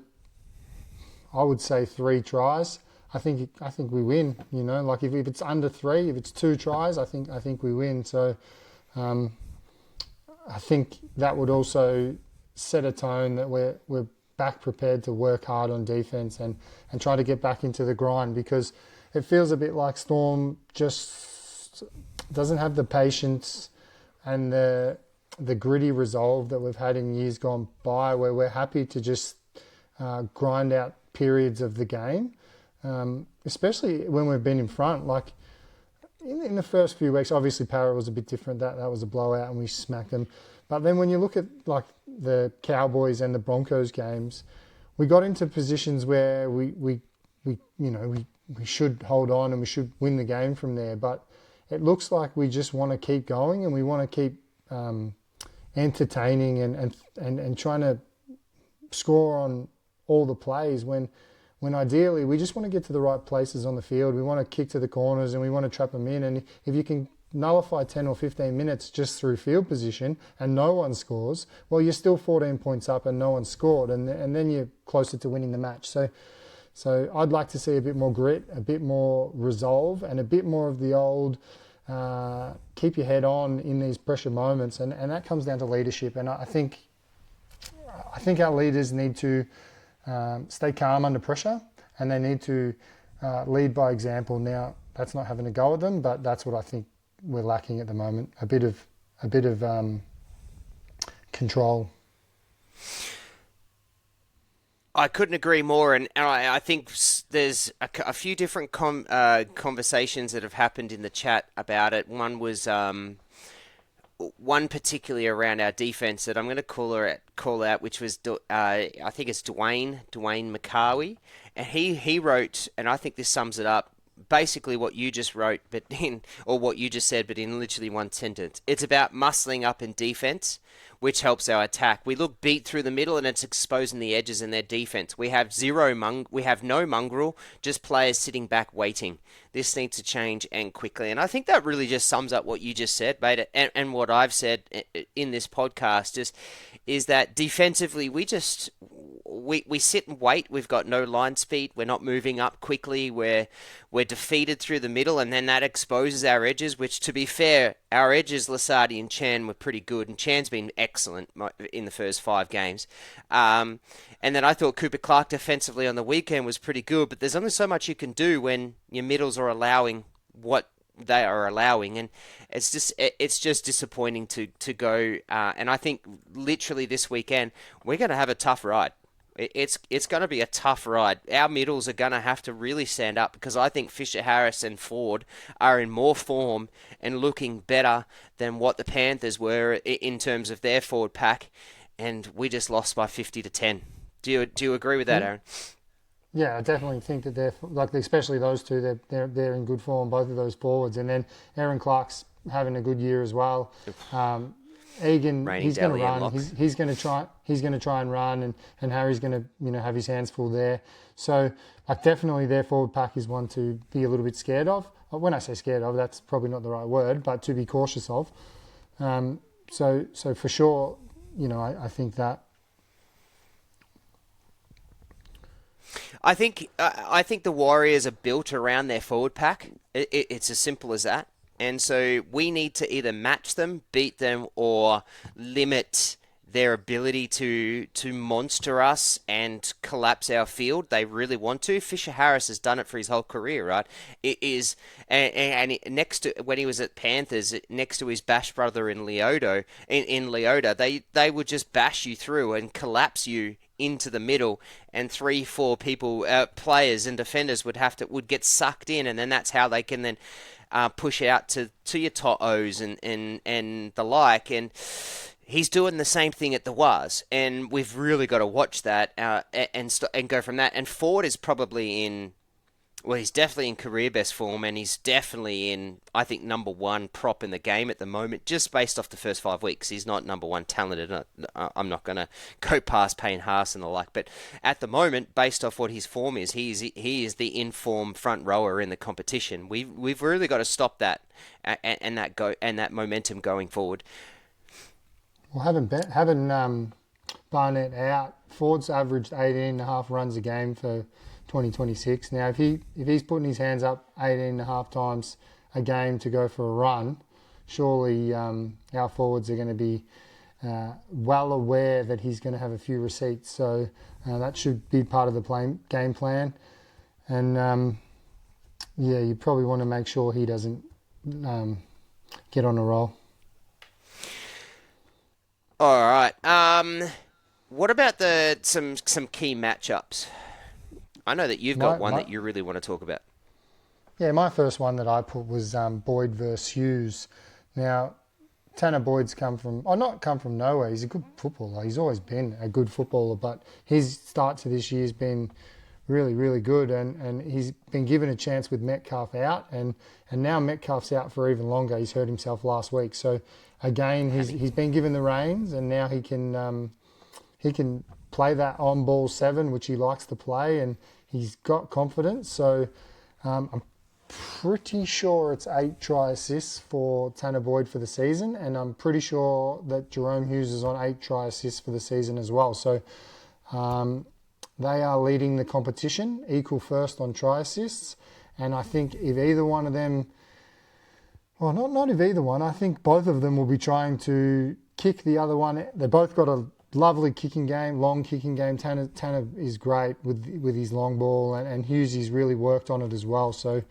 I would say 3 tries, I think we win. Like if it's under 3, if it's 2 tries, I think we win. So, I think that would also set a tone that we're back prepared to work hard on defense and try to get back into the grind, because it feels a bit like Storm just doesn't have the patience and the gritty resolve that we've had in years gone by, where we're happy to just grind out periods of the game, especially when we've been in front. Like in the first few weeks, obviously Para was a bit different. That was a blowout and we smacked them. But then when you look at like the Cowboys and the Broncos games, we got into positions where we should hold on and we should win the game from there. But it looks like we just want to keep going, and we want to keep entertaining and trying to score on all the plays when when ideally we just want to get to the right places on the field. We want to kick to the corners and we want to trap them in. And if you can nullify 10 or 15 minutes just through field position and no one scores, well, you're still 14 points up and no one scored, and then you're closer to winning the match. So I'd like to see a bit more grit, a bit more resolve, and a bit more of the old keep your head on in these pressure moments, and that comes down to leadership. And I think our leaders need to stay calm under pressure, and they need to lead by example. Now, that's not having a go at them, but that's what I think we're lacking at the moment. A bit of control. I couldn't agree more, and I think there's a few different conversations that have happened in the chat about it. One was one particularly around our defense that I'm going to call out, which was I think it's Dwayne McCarwee, and he wrote, and I think this sums it up. Basically, what you just wrote, what you just said, but in literally one sentence. It's about muscling up in defense, which helps our attack. We look beat through the middle, and it's exposing the edges in their defense. We have no mongrel, just players sitting back waiting. This needs to change, and quickly. And I think that really just sums up what you just said, mate, and what I've said in this podcast is that defensively we sit and wait. We've got no line speed. We're not moving up quickly. We're defeated through the middle, and then that exposes our edges, which, to be fair, our edges, Lasardi and Chan, were pretty good, and Chan's been excellent in the first 5 games. And then I thought Cooper Clark defensively on the weekend was pretty good, but there's only so much you can do when your middles are allowing what they are allowing, and it's just disappointing to go. And I think literally this weekend we're going to have a tough ride. It's going to be a tough ride. Our middles are going to have to really stand up, because I think Fisher Harris and Ford are in more form and looking better than what the Panthers were in terms of their forward pack, and we just lost by 50-10. Do you agree with that, Aaron? Yeah, I definitely think that they're especially those two. They're in good form, both of those forwards, and then Aaron Clark's having a good year as well. Egan, he's going to run. He's going to try. He's going to try and run, and Harry's going to have his hands full there. So, definitely their forward pack is one to be a little bit scared of. When I say scared of, that's probably not the right word, but to be cautious of. So for sure, I think that. I think the Warriors are built around their forward pack. It's as simple as that. And so we need to either match them, beat them, or limit their ability to monster us and collapse our field. They really want to. Fisher Harris has done it for his whole career, right? It is, and next to when he was at Panthers, next to his bash brother in Leota, they would just bash you through and collapse you into the middle, and 3-4 people, players and defenders would get sucked in, and then that's how they can then push out to your To'os and the like. And he's doing the same thing at the Was, and we've really got to watch that and go from that. And Ford is probably he's definitely in career best form, and he's definitely in, I think, number 1 prop in the game at the moment, just based off the first 5 weeks. He's not number 1 talented. I'm not going to go past Payne Haas and the like, but at the moment, based off what his form is, he is the in-form front rower in the competition. We've really got to stop that and that momentum going forward. Well, having Barnett out, Ford's averaged 18.5 runs a game for 2026. Now, if he's putting his hands up 18.5 times a game to go for a run, surely our forwards are going to be well aware that he's going to have a few receipts. So that should be part of the game plan. And you probably want to make sure he doesn't get on a roll. All right. What about some key matchups? I know that you've got one that you really want to talk about. Yeah, my first one that I put was Boyd versus Hughes. Now, Tanner Boyd's not come from nowhere. He's a good footballer. He's always been a good footballer, but his start to this year has been really, really good, and he's been given a chance with Metcalf out, and now Metcalf's out for even longer. He's hurt himself last week. So, again, he's been given the reins, and now he can play that on-ball 7, which he likes to play, and He's got confidence. So I'm pretty sure it's 8 try assists for Tanner Boyd for the season, and I'm pretty sure that Jerome Hughes is on 8 try assists for the season as well. So they are leading the competition, equal first on try assists. And I think if either one of them, well, not if either one, I think both of them will be trying to kick the other one. They both got a lovely kicking game, long kicking game. Tanner is great with his long ball, and Hughes really worked on it as well. So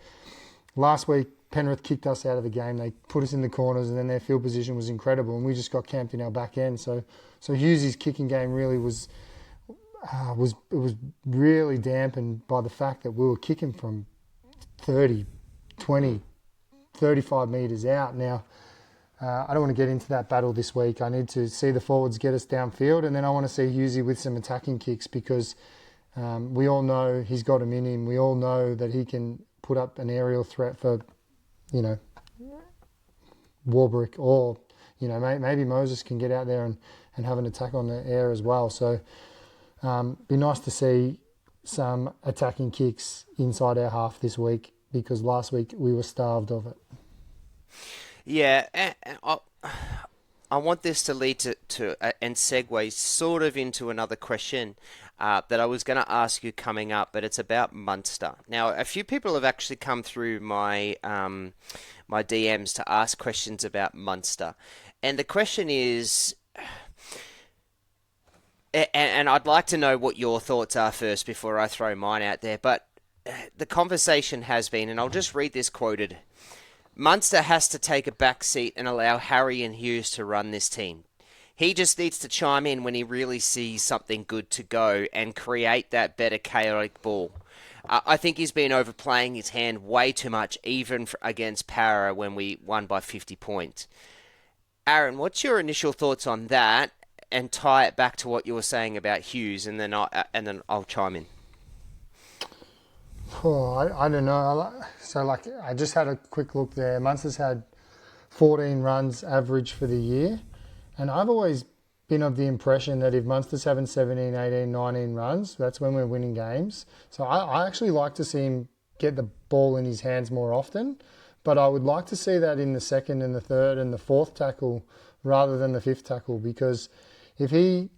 last week, Penrith kicked us out of the game. They put us in the corners, and then their field position was incredible, and we just got camped in our back end. So Hughes' kicking game really was really dampened by the fact that we were kicking from 30, 20, 35 metres out. Now, I don't want to get into that battle this week. I need to see the forwards get us downfield, and then I want to see Hughesy with some attacking kicks, because we all know he's got them in him. We all know that he can put up an aerial threat for, Warbrick, or, maybe Moses can get out there and have an attack on the air as well. So be nice to see some attacking kicks inside our half this week, because last week we were starved of it. Yeah, and I want this to lead to and segue sort of into another question that I was going to ask you coming up, but it's about Munster. Now, a few people have actually come through my my DMs to ask questions about Munster, and the question is, and I'd like to know what your thoughts are first before I throw mine out there, but the conversation has been, and I'll just read this quoted: Munster has to take a back seat and allow Harry and Hughes to run this team. He just needs to chime in when he really sees something good to go and create that better chaotic ball. I think he's been overplaying his hand way too much, even against Para when we won by 50 points. Aaron, what's your initial thoughts on that? And tie it back to what you were saying about Hughes, and then I'll chime in. Oh, I don't know. So, I just had a quick look there. Munster's had 14 runs average for the year. And I've always been of the impression that if Munster's having 17, 18, 19 runs, that's when we're winning games. So I actually like to see him get the ball in his hands more often. But I would like to see that in the second and the third and the fourth tackle rather than the fifth tackle, because if he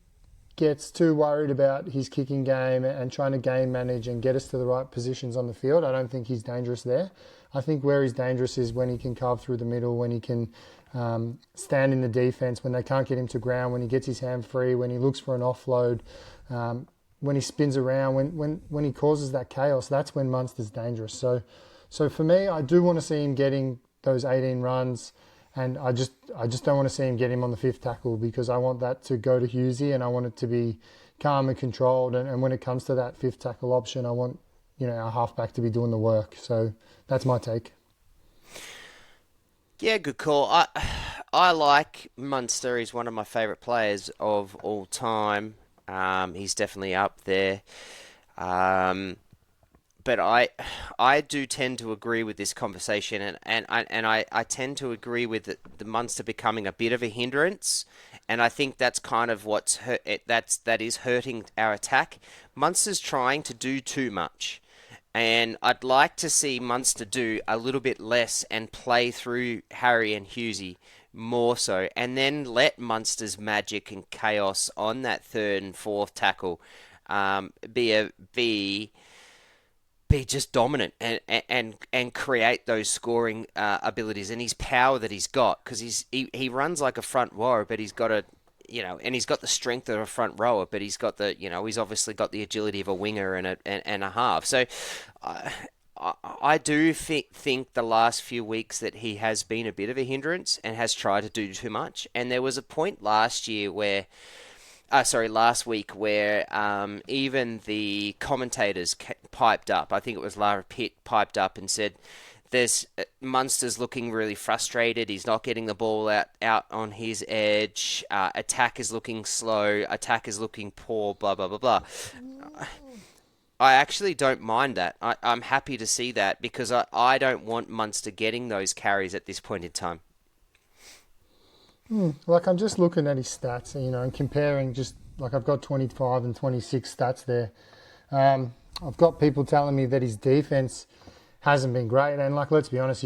gets too worried about his kicking game and trying to game manage and get us to the right positions on the field, I don't think he's dangerous there. I think where he's dangerous is when he can carve through the middle, when he can stand in the defence, when they can't get him to ground, when he gets his hand free, when he looks for an offload, when he spins around, when he causes that chaos. That's when Munster's dangerous. So for me, I do want to see him getting those 18 runs. And I just don't want to see him get him on the fifth tackle, because I want that to go to Hughesy, and I want it to be calm and controlled. And when it comes to that fifth tackle option, I want our halfback to be doing the work. So that's my take. Yeah, good call. I like Munster. He's one of my favourite players of all time. He's definitely up there. But I do tend to agree with this conversation, and I tend to agree with the Munster becoming a bit of a hindrance, and I think that's kind of that is hurting our attack. Munster's trying to do too much, and I'd like to see Munster do a little bit less and play through Harry and Hughesy more so, and then let Munster's magic and chaos on that third and fourth tackle be just dominant and create those scoring abilities and his power that he's got, because he runs like a front rower, but he's got and he's got the strength of a front rower, but he's got he's obviously got the agility of a winger and a half. So I do think the last few weeks that he has been a bit of a hindrance and has tried to do too much. And there was a point last week where even the commentators piped up. I think it was Lara Pitt piped up and said, Munster's looking really frustrated. He's not getting the ball out on his edge. Attack is looking slow. Attack is looking poor, blah, blah, blah, blah. I actually don't mind that. I'm happy to see that, because I don't want Munster getting those carries at this point in time. I'm just looking at his stats, and comparing, just like I've got 25 and 26 stats there. I've got people telling me that his defense hasn't been great, and like let's be honest,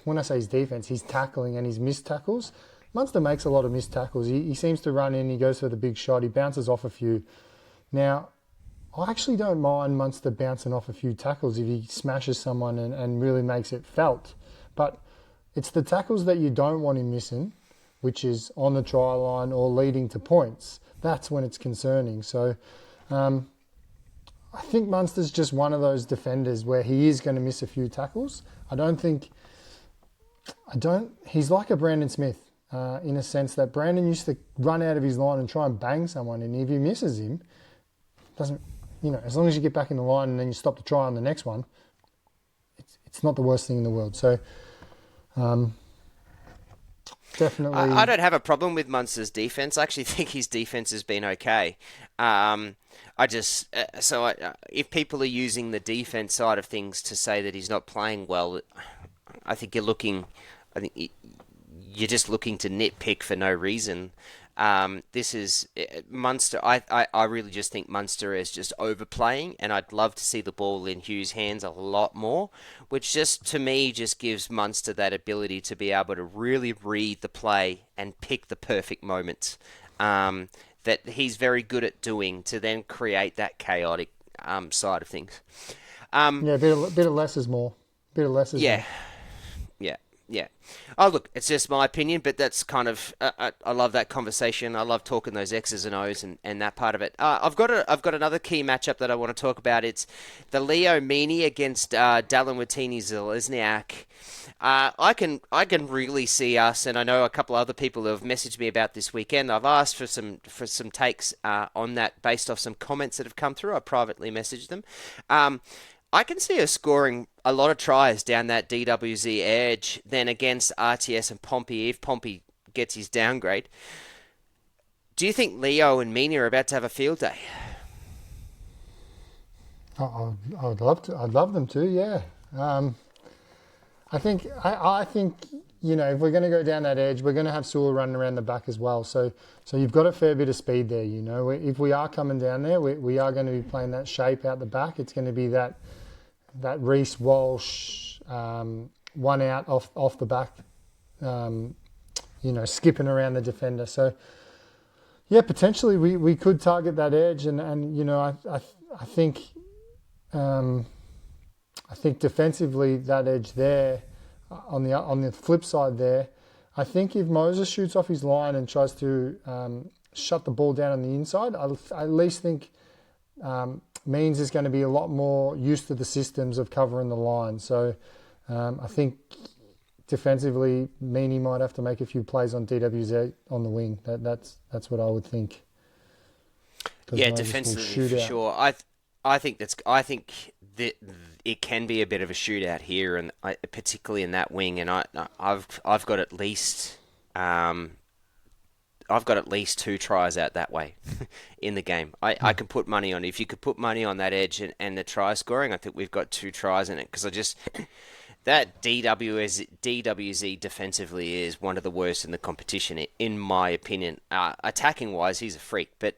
when I say his defense, his tackling and his missed tackles. Munster makes a lot of missed tackles. He seems to run in, he goes for the big shot, he bounces off a few. Now, I actually don't mind Munster bouncing off a few tackles if he smashes someone and really makes it felt. But it's the tackles that you don't want him missing, which is on the try line or leading to points. That's when it's concerning. So I think Munster's just one of those defenders where he is going to miss a few tackles. He's like a Brandon Smith in a sense that Brandon used to run out of his line and try and bang someone, and if he misses him, doesn't, as long as you get back in the line and then you stop the try on the next one, it's not the worst thing in the world. So definitely. I don't have a problem with Munster's defense. I actually think his defense has been okay. If people are using the defense side of things to say that he's not playing well, I think you're just looking to nitpick for no reason. This is Munster. I really just think Munster is just overplaying, and I'd love to see the ball in Hughes' hands a lot more, which just to me just gives Munster that ability to be able to really read the play and pick the perfect moments that he's very good at doing to then create that chaotic side of things. A bit of less is more. Bit of less is more. Yeah. Oh, look, it's just my opinion, but that's kind of I love that conversation. I love talking those X's and O's and that part of it. I've got another key matchup that I want to talk about. It's the Leo Meany against Dallin Watini-Zelezniak. I can really see us, and I know a couple other people who have messaged me about this weekend. I've asked for some takes on that based off some comments that have come through. I privately messaged them. I can see us scoring a lot of tries down that DWZ edge then against RTS and Pompey if Pompey gets his downgrade. Do you think Leo and Meany are about to have a field day? I'd love them to, yeah. I think if we're going to go down that edge, we're going to have Sewell running around the back as well. So you've got a fair bit of speed there. If we are coming down there, we are going to be playing that shape out the back. It's going to be that Reece Walsh one out off the back, skipping around the defender. So yeah, potentially we could target that edge, and I think defensively that edge there. On the flip side there, I think if Moses shoots off his line and tries to shut the ball down on the inside, I at least think Means is going to be a lot more used to the systems of covering the line. So I think defensively, Meany might have to make a few plays on DWZ on the wing. That's what I would think. Yeah, defensively for sure. I think that it can be a bit of a shootout here, and particularly in that wing. And I've got at least 2 tries out that way in the game. I can put money on it. If you could put money on that edge and the try scoring, I think we've got 2 tries in it, because that DWZ defensively is one of the worst in the competition, in my opinion. Attacking wise, he's a freak, but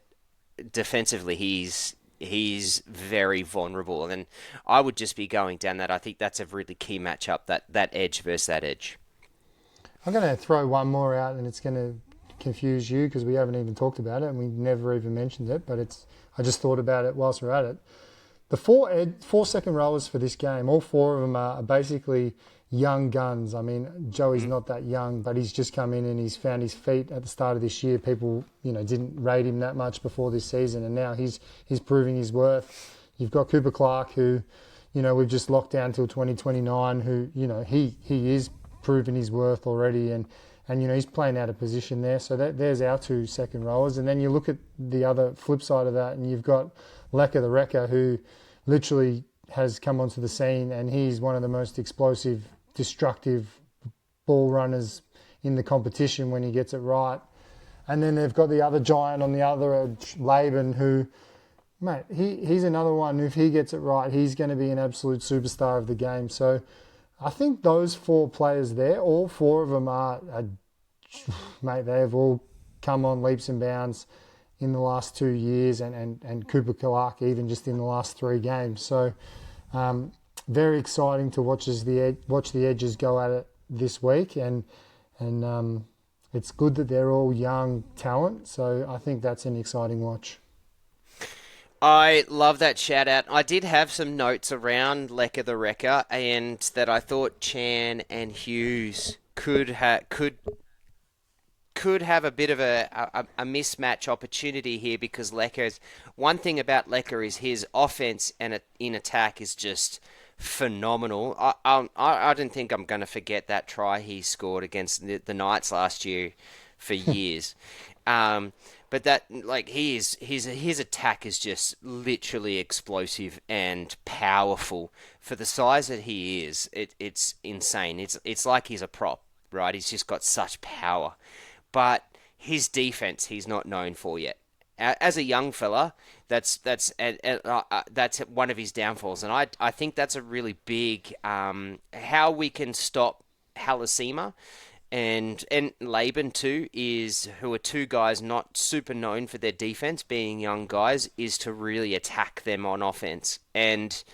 defensively, he's very vulnerable, and I would just be going down that. I think that's a really key matchup, that edge versus that edge. I'm going to throw one more out, and it's going to confuse you because we haven't even talked about it and we never even mentioned it, but I just thought about it whilst we're at it. The 4 second rowers for this game, all 4 of them are basically young guns. I mean, Joey's not that young, but he's just come in and he's found his feet at the start of this year. People, didn't rate him that much before this season, and now he's proving his worth. You've got Cooper Clark, who, we've just locked down till 2029, who, he is proving his worth already, and he's playing out of position there. So there's our 2 second rowers. And then you look at the other flip side of that, and you've got Lecker the Wrecker, who literally has come onto the scene, and he's one of the most explosive, destructive ball runners in the competition when he gets it right. And then they've got the other giant on the other edge, Laban, who, mate, he's another one. If he gets it right, he's going to be an absolute superstar of the game. So I think those 4 players there, all 4 of them are mate, they've all come on leaps and bounds. in the last 2 years, and Cooper Clark even just in the last 3 games. So very exciting to watch the Edges go at it this week, and it's good that they're all young talent. So I think that's an exciting watch. I love that shout out. I did have some notes around Lecker the Wrecker, and that I thought Chan and Hughes could have a bit of a mismatch opportunity here, because Lecker's one thing about Lecker is his offense and in attack is just phenomenal. I don't think I'm going to forget that try he scored against the Knights last year for years. But that, like, his attack is just literally explosive and powerful for the size that he is. It's insane. It's like he's a prop, right? He's just got such power, but his defense he's not known for yet. As a young fella, that's one of his downfalls, and I think that's a really big how we can stop Halasima and Laban too, who are two guys not super known for their defense, being young guys, is to really attack them on offense and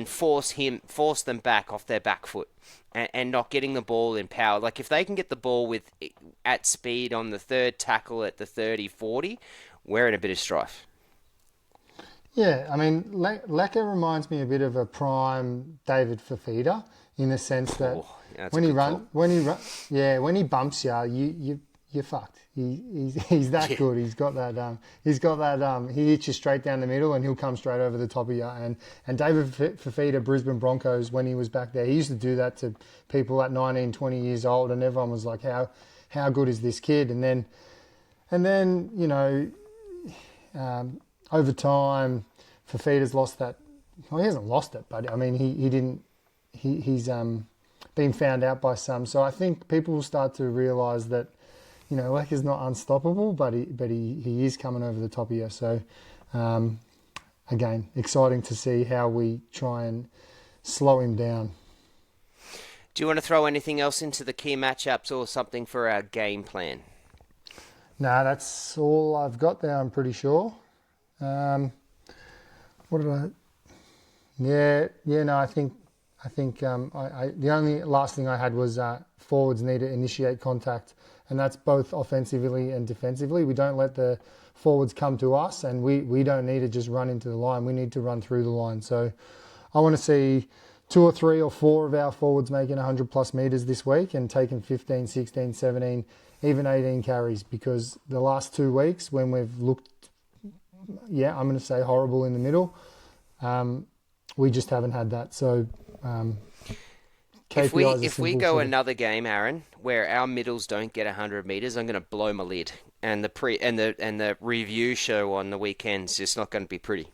force them back off their back foot, and not getting the ball in power. Like, if they can get the ball at speed on the third tackle at the 30-40, we're in a bit of strife. Yeah, I mean, Lecker reminds me a bit of a prime David Fafita, in the sense that when he bumps you're fucked. He's that good. He's got that. He hits you straight down the middle, and he'll come straight over the top of you. And David Fafita, Brisbane Broncos, when he was back there, he used to do that to people at 19, 20 years old, and everyone was like, how good is this kid? And then over time, Fafita's lost that. Well, he hasn't lost it, but I mean, he didn't. He's been found out by some. So I think people will start to realise that, Lecker's not unstoppable, but he is coming over the top of you. So again, exciting to see how we try and slow him down. Do you want to throw anything else into the key matchups or something for our game plan? No, that's all I've got there, I'm pretty sure. What did I... Yeah, no, I think the only last thing I had was forwards need to initiate contact, and that's both offensively and defensively. We don't let the forwards come to us, and we don't need to just run into the line. We need to run through the line. So I want to see 2 or 3 or 4 of our forwards making 100 plus metres this week and taking 15, 16, 17, even 18 carries, because the last 2 weeks when we've looked, I'm going to say horrible in the middle, we just haven't had that. So if we go another game, Aaron, where our middles don't get 100 metres, I'm going to blow my lid, and the review show on the weekend's just not going to be pretty.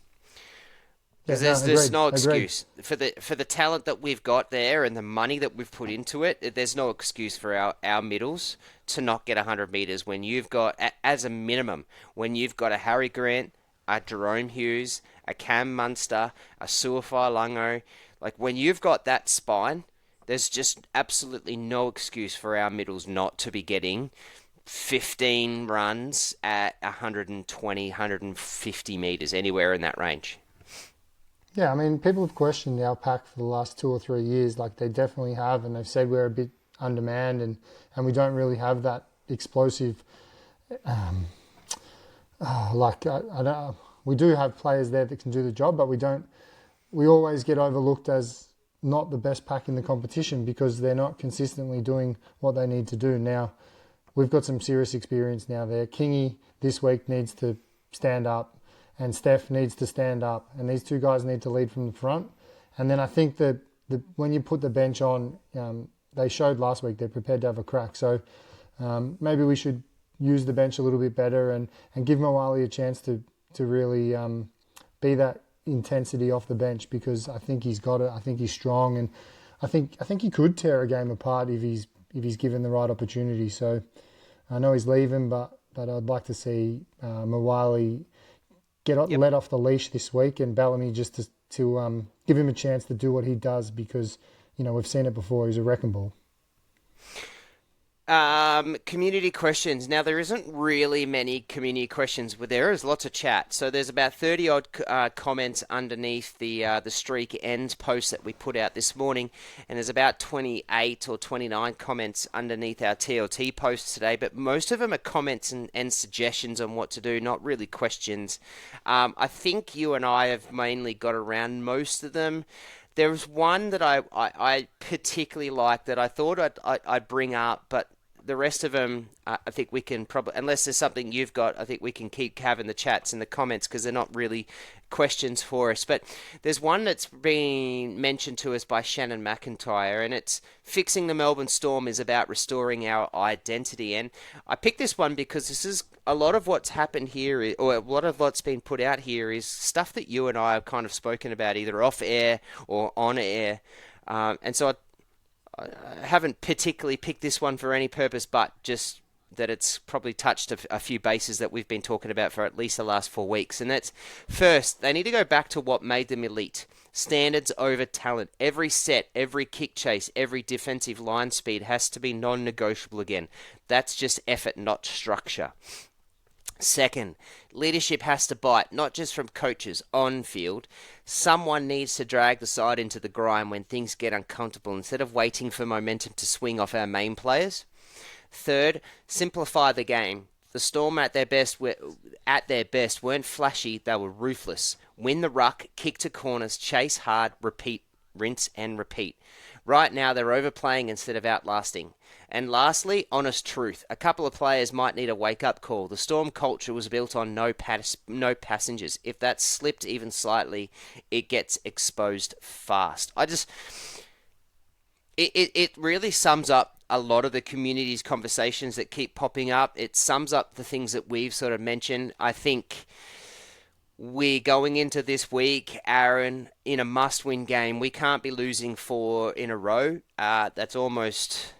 Because there's no excuse for the talent that we've got there and the money that we've put into it. There's no excuse for our middles to not get 100 metres when you've got, as a minimum, when you've got a Harry Grant, a Jerome Hughes, a Cam Munster, a Suafai Lungo. Like, when you've got that spine, there's just absolutely no excuse for our middles not to be getting 15 runs at 120, 150 metres, anywhere in that range. Yeah, I mean, people have questioned our pack for the last 2 or 3 years. Like, they definitely have, and they've said we're a bit undermanned, and we don't really have that explosive. We do have players there that can do the job, but we don't. We always get overlooked as not the best pack in the competition because they're not consistently doing what they need to do. Now, we've got some serious experience now there. Kingy this week needs to stand up, and Steph needs to stand up, and these 2 guys need to lead from the front. And then I think that when you put the bench on, they showed last week they're prepared to have a crack. So maybe we should use the bench a little bit better and give Moali a chance to really be that intensity off the bench, because I think he's got it. I think he's strong, and I think he could tear a game apart if he's given the right opportunity. So I know he's leaving, but I'd like to see Moali let off the leash this week, and Bellamy just to give him a chance to do what he does, because we've seen it before. He's a wrecking ball. Community questions. Now, there isn't really many community questions, but there is lots of chat. So there's about 30 odd comments underneath the Streak Ends post that we put out this morning, and there's about 28 or 29 comments underneath our TLT post today. But most of them are comments and suggestions on what to do, not really questions. I think you and I have mainly got around most of them. There was one that I particularly liked that I thought I'd bring up, but the rest of them, I think we can probably, unless there's something you've got, I think we can keep having the chats and the comments because they're not really questions for us. But there's one that's been mentioned to us by Shannon McIntyre, and it's fixing the Melbourne Storm is about restoring our identity. And I picked this one because this is a lot of what's happened here, or a lot of what's been put out here, is stuff that you and I have kind of spoken about either off air or on air. And so I haven't particularly picked this one for any purpose, but just that it's probably touched a few bases that we've been talking about for at least the last 4 weeks. And that's first, they need to go back to what made them elite. Standards over talent. Every set, every kick chase, every defensive line speed has to be non-negotiable again. That's just effort, not structure. Second, leadership has to bite, not just from coaches on field. Someone needs to drag the side into the grind when things get uncomfortable instead of waiting for momentum to swing off our main players. Third, simplify the game. The Storm at their best weren't flashy, they were ruthless. Win the ruck, kick to corners, chase hard, repeat, rinse and repeat. Right now they're overplaying instead of outlasting. And lastly, honest truth. A couple of players might need a wake-up call. The Storm culture was built on no passengers. If that slipped even slightly, it gets exposed fast. It really sums up a lot of the community's conversations that keep popping up. It sums up the things that we've sort of mentioned. I think we're going into this week, Aaron, in a must-win game. We can't be losing 4 in a row. That's almost...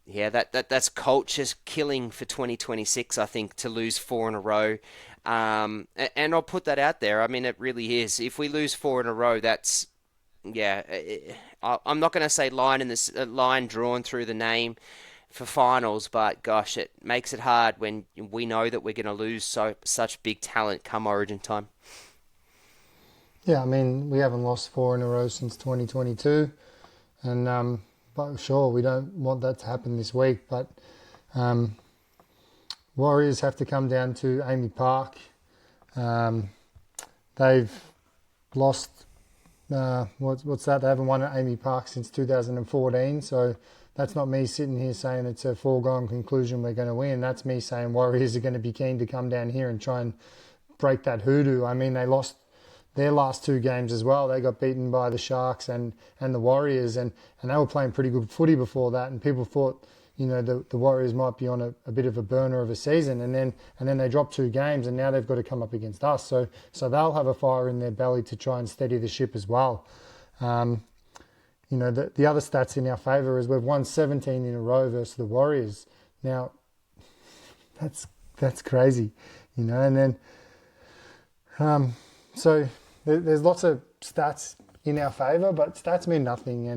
Yeah, that's culture's killing for 2026, I think, to lose 4 in a row. And I'll put that out there. I mean, it really is. If we lose 4 in a row, that's... Yeah, I'm not going to say line drawn through the name for finals, but gosh, it makes it hard when we know that we're going to lose such big talent come Origin time. Yeah, I mean, we haven't lost 4 in a row since 2022, and but sure, we don't want that to happen this week. But Warriors have to come down to Amy Park. They've lost. What's that? They haven't won at Amy Park since 2014. So that's not me sitting here saying it's a foregone conclusion we're going to win. That's me saying Warriors are going to be keen to come down here and try and break that hoodoo. I mean, they lost their last 2 games as well. They got beaten by the Sharks and the Warriors, and they were playing pretty good footy before that. And people thought, you know, the Warriors might be on a bit of a burner of a season, and then they dropped 2 games, and now they've got to come up against us. So they'll have a fire in their belly to try and steady the ship as well. You know, the other stats in our favour is we've won 17 in a row versus the Warriors. Now, that's crazy, you know. And then so there's lots of stats in our favour, but stats mean nothing.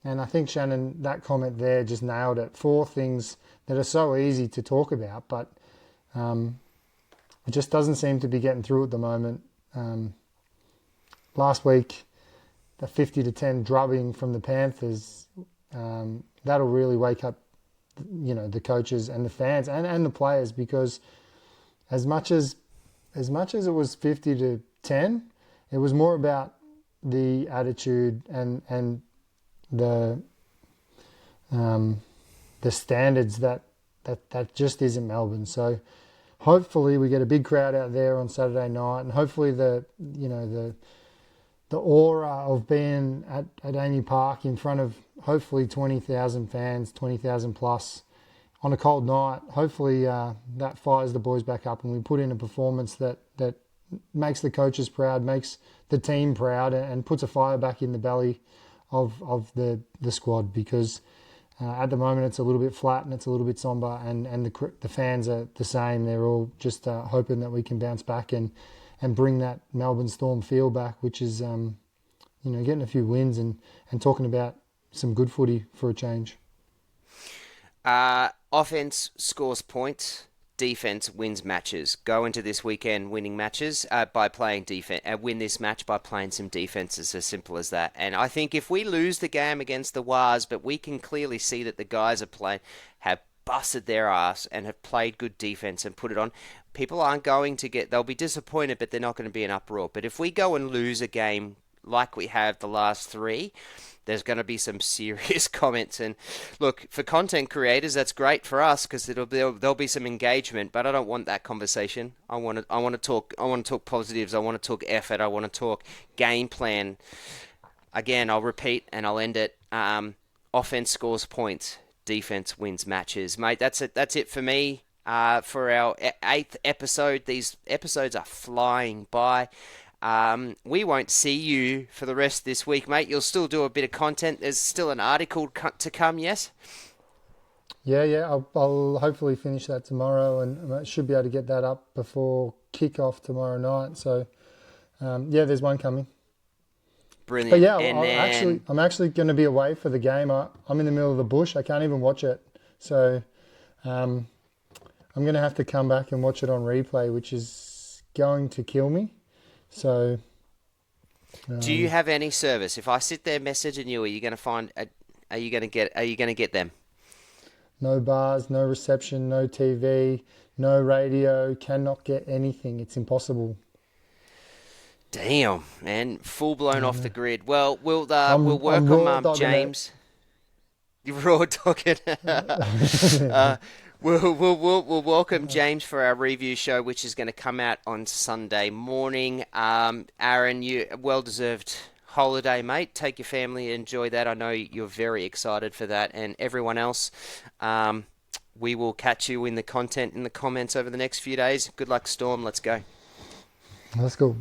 And I think, Shannon, that comment there just nailed it. 4 things that are so easy to talk about, but it just doesn't seem to be getting through at the moment. Last week, the 50-10 drubbing from the Panthers, that'll really wake up, you know, the coaches and the fans and the players, because as much as it was 50-10, it was more about the attitude and the standards that just isn't Melbourne. So hopefully we get a big crowd out there on Saturday night, and hopefully the aura of being at Amy Park in front of hopefully 20,000 fans, 20,000 plus on a cold night, hopefully that fires the boys back up and we put in a performance that makes the coaches proud, makes the team proud, and puts a fire back in the belly of the squad, because at the moment it's a little bit flat and it's a little bit somber, and the fans are the same. They're all just hoping that we can bounce back and bring that Melbourne Storm feel back, which is getting a few wins and talking about some good footy for a change. Offense scores points. Defense wins matches. Go into this weekend winning matches by playing defense. Win this match by playing some defense. It's as simple as that. And I think if we lose the game against the Wars, but we can clearly see that the guys have busted their ass and have played good defense and put it on. People aren't going to they'll be disappointed, but they're not going to be in uproar. But if we go and lose a game like we have the last three, there's going to be some serious comments. And look, for content creators, that's great for us because there'll be some engagement. But I don't want that conversation. I want to talk positives. I want to talk effort. I want to talk game plan. Again, I'll repeat and I'll end it. Offense scores points. Defense wins matches, mate. That's it. That's it for me. For our eighth episode. These episodes are flying by. We won't see you for the rest of this week, mate. You'll still do a bit of content. There's still an article to come, yes? Yeah. I'll hopefully finish that tomorrow, and I should be able to get that up before kickoff tomorrow night. So, there's one coming. Brilliant. But yeah, And I'm actually going to be away for the game. I'm in the middle of the bush. I can't even watch it. So, I'm going to have to come back and watch it on replay, which is going to kill me. So, do you have any service? If I sit there messaging you, are you going to find? Are you going to get them? No bars, no reception, no TV, no radio. Cannot get anything. It's impossible. Damn, man, full blown off the grid. Well, we'll I'm welcome raw James. You're raw dogging. We'll welcome James for our review show, which is going to come out on Sunday morning. Aaron, you well-deserved holiday, mate. Take your family, enjoy that. I know you're very excited for that. And everyone else, we will catch you in the content in the comments over the next few days. Good luck, Storm. Let's go. Let's go.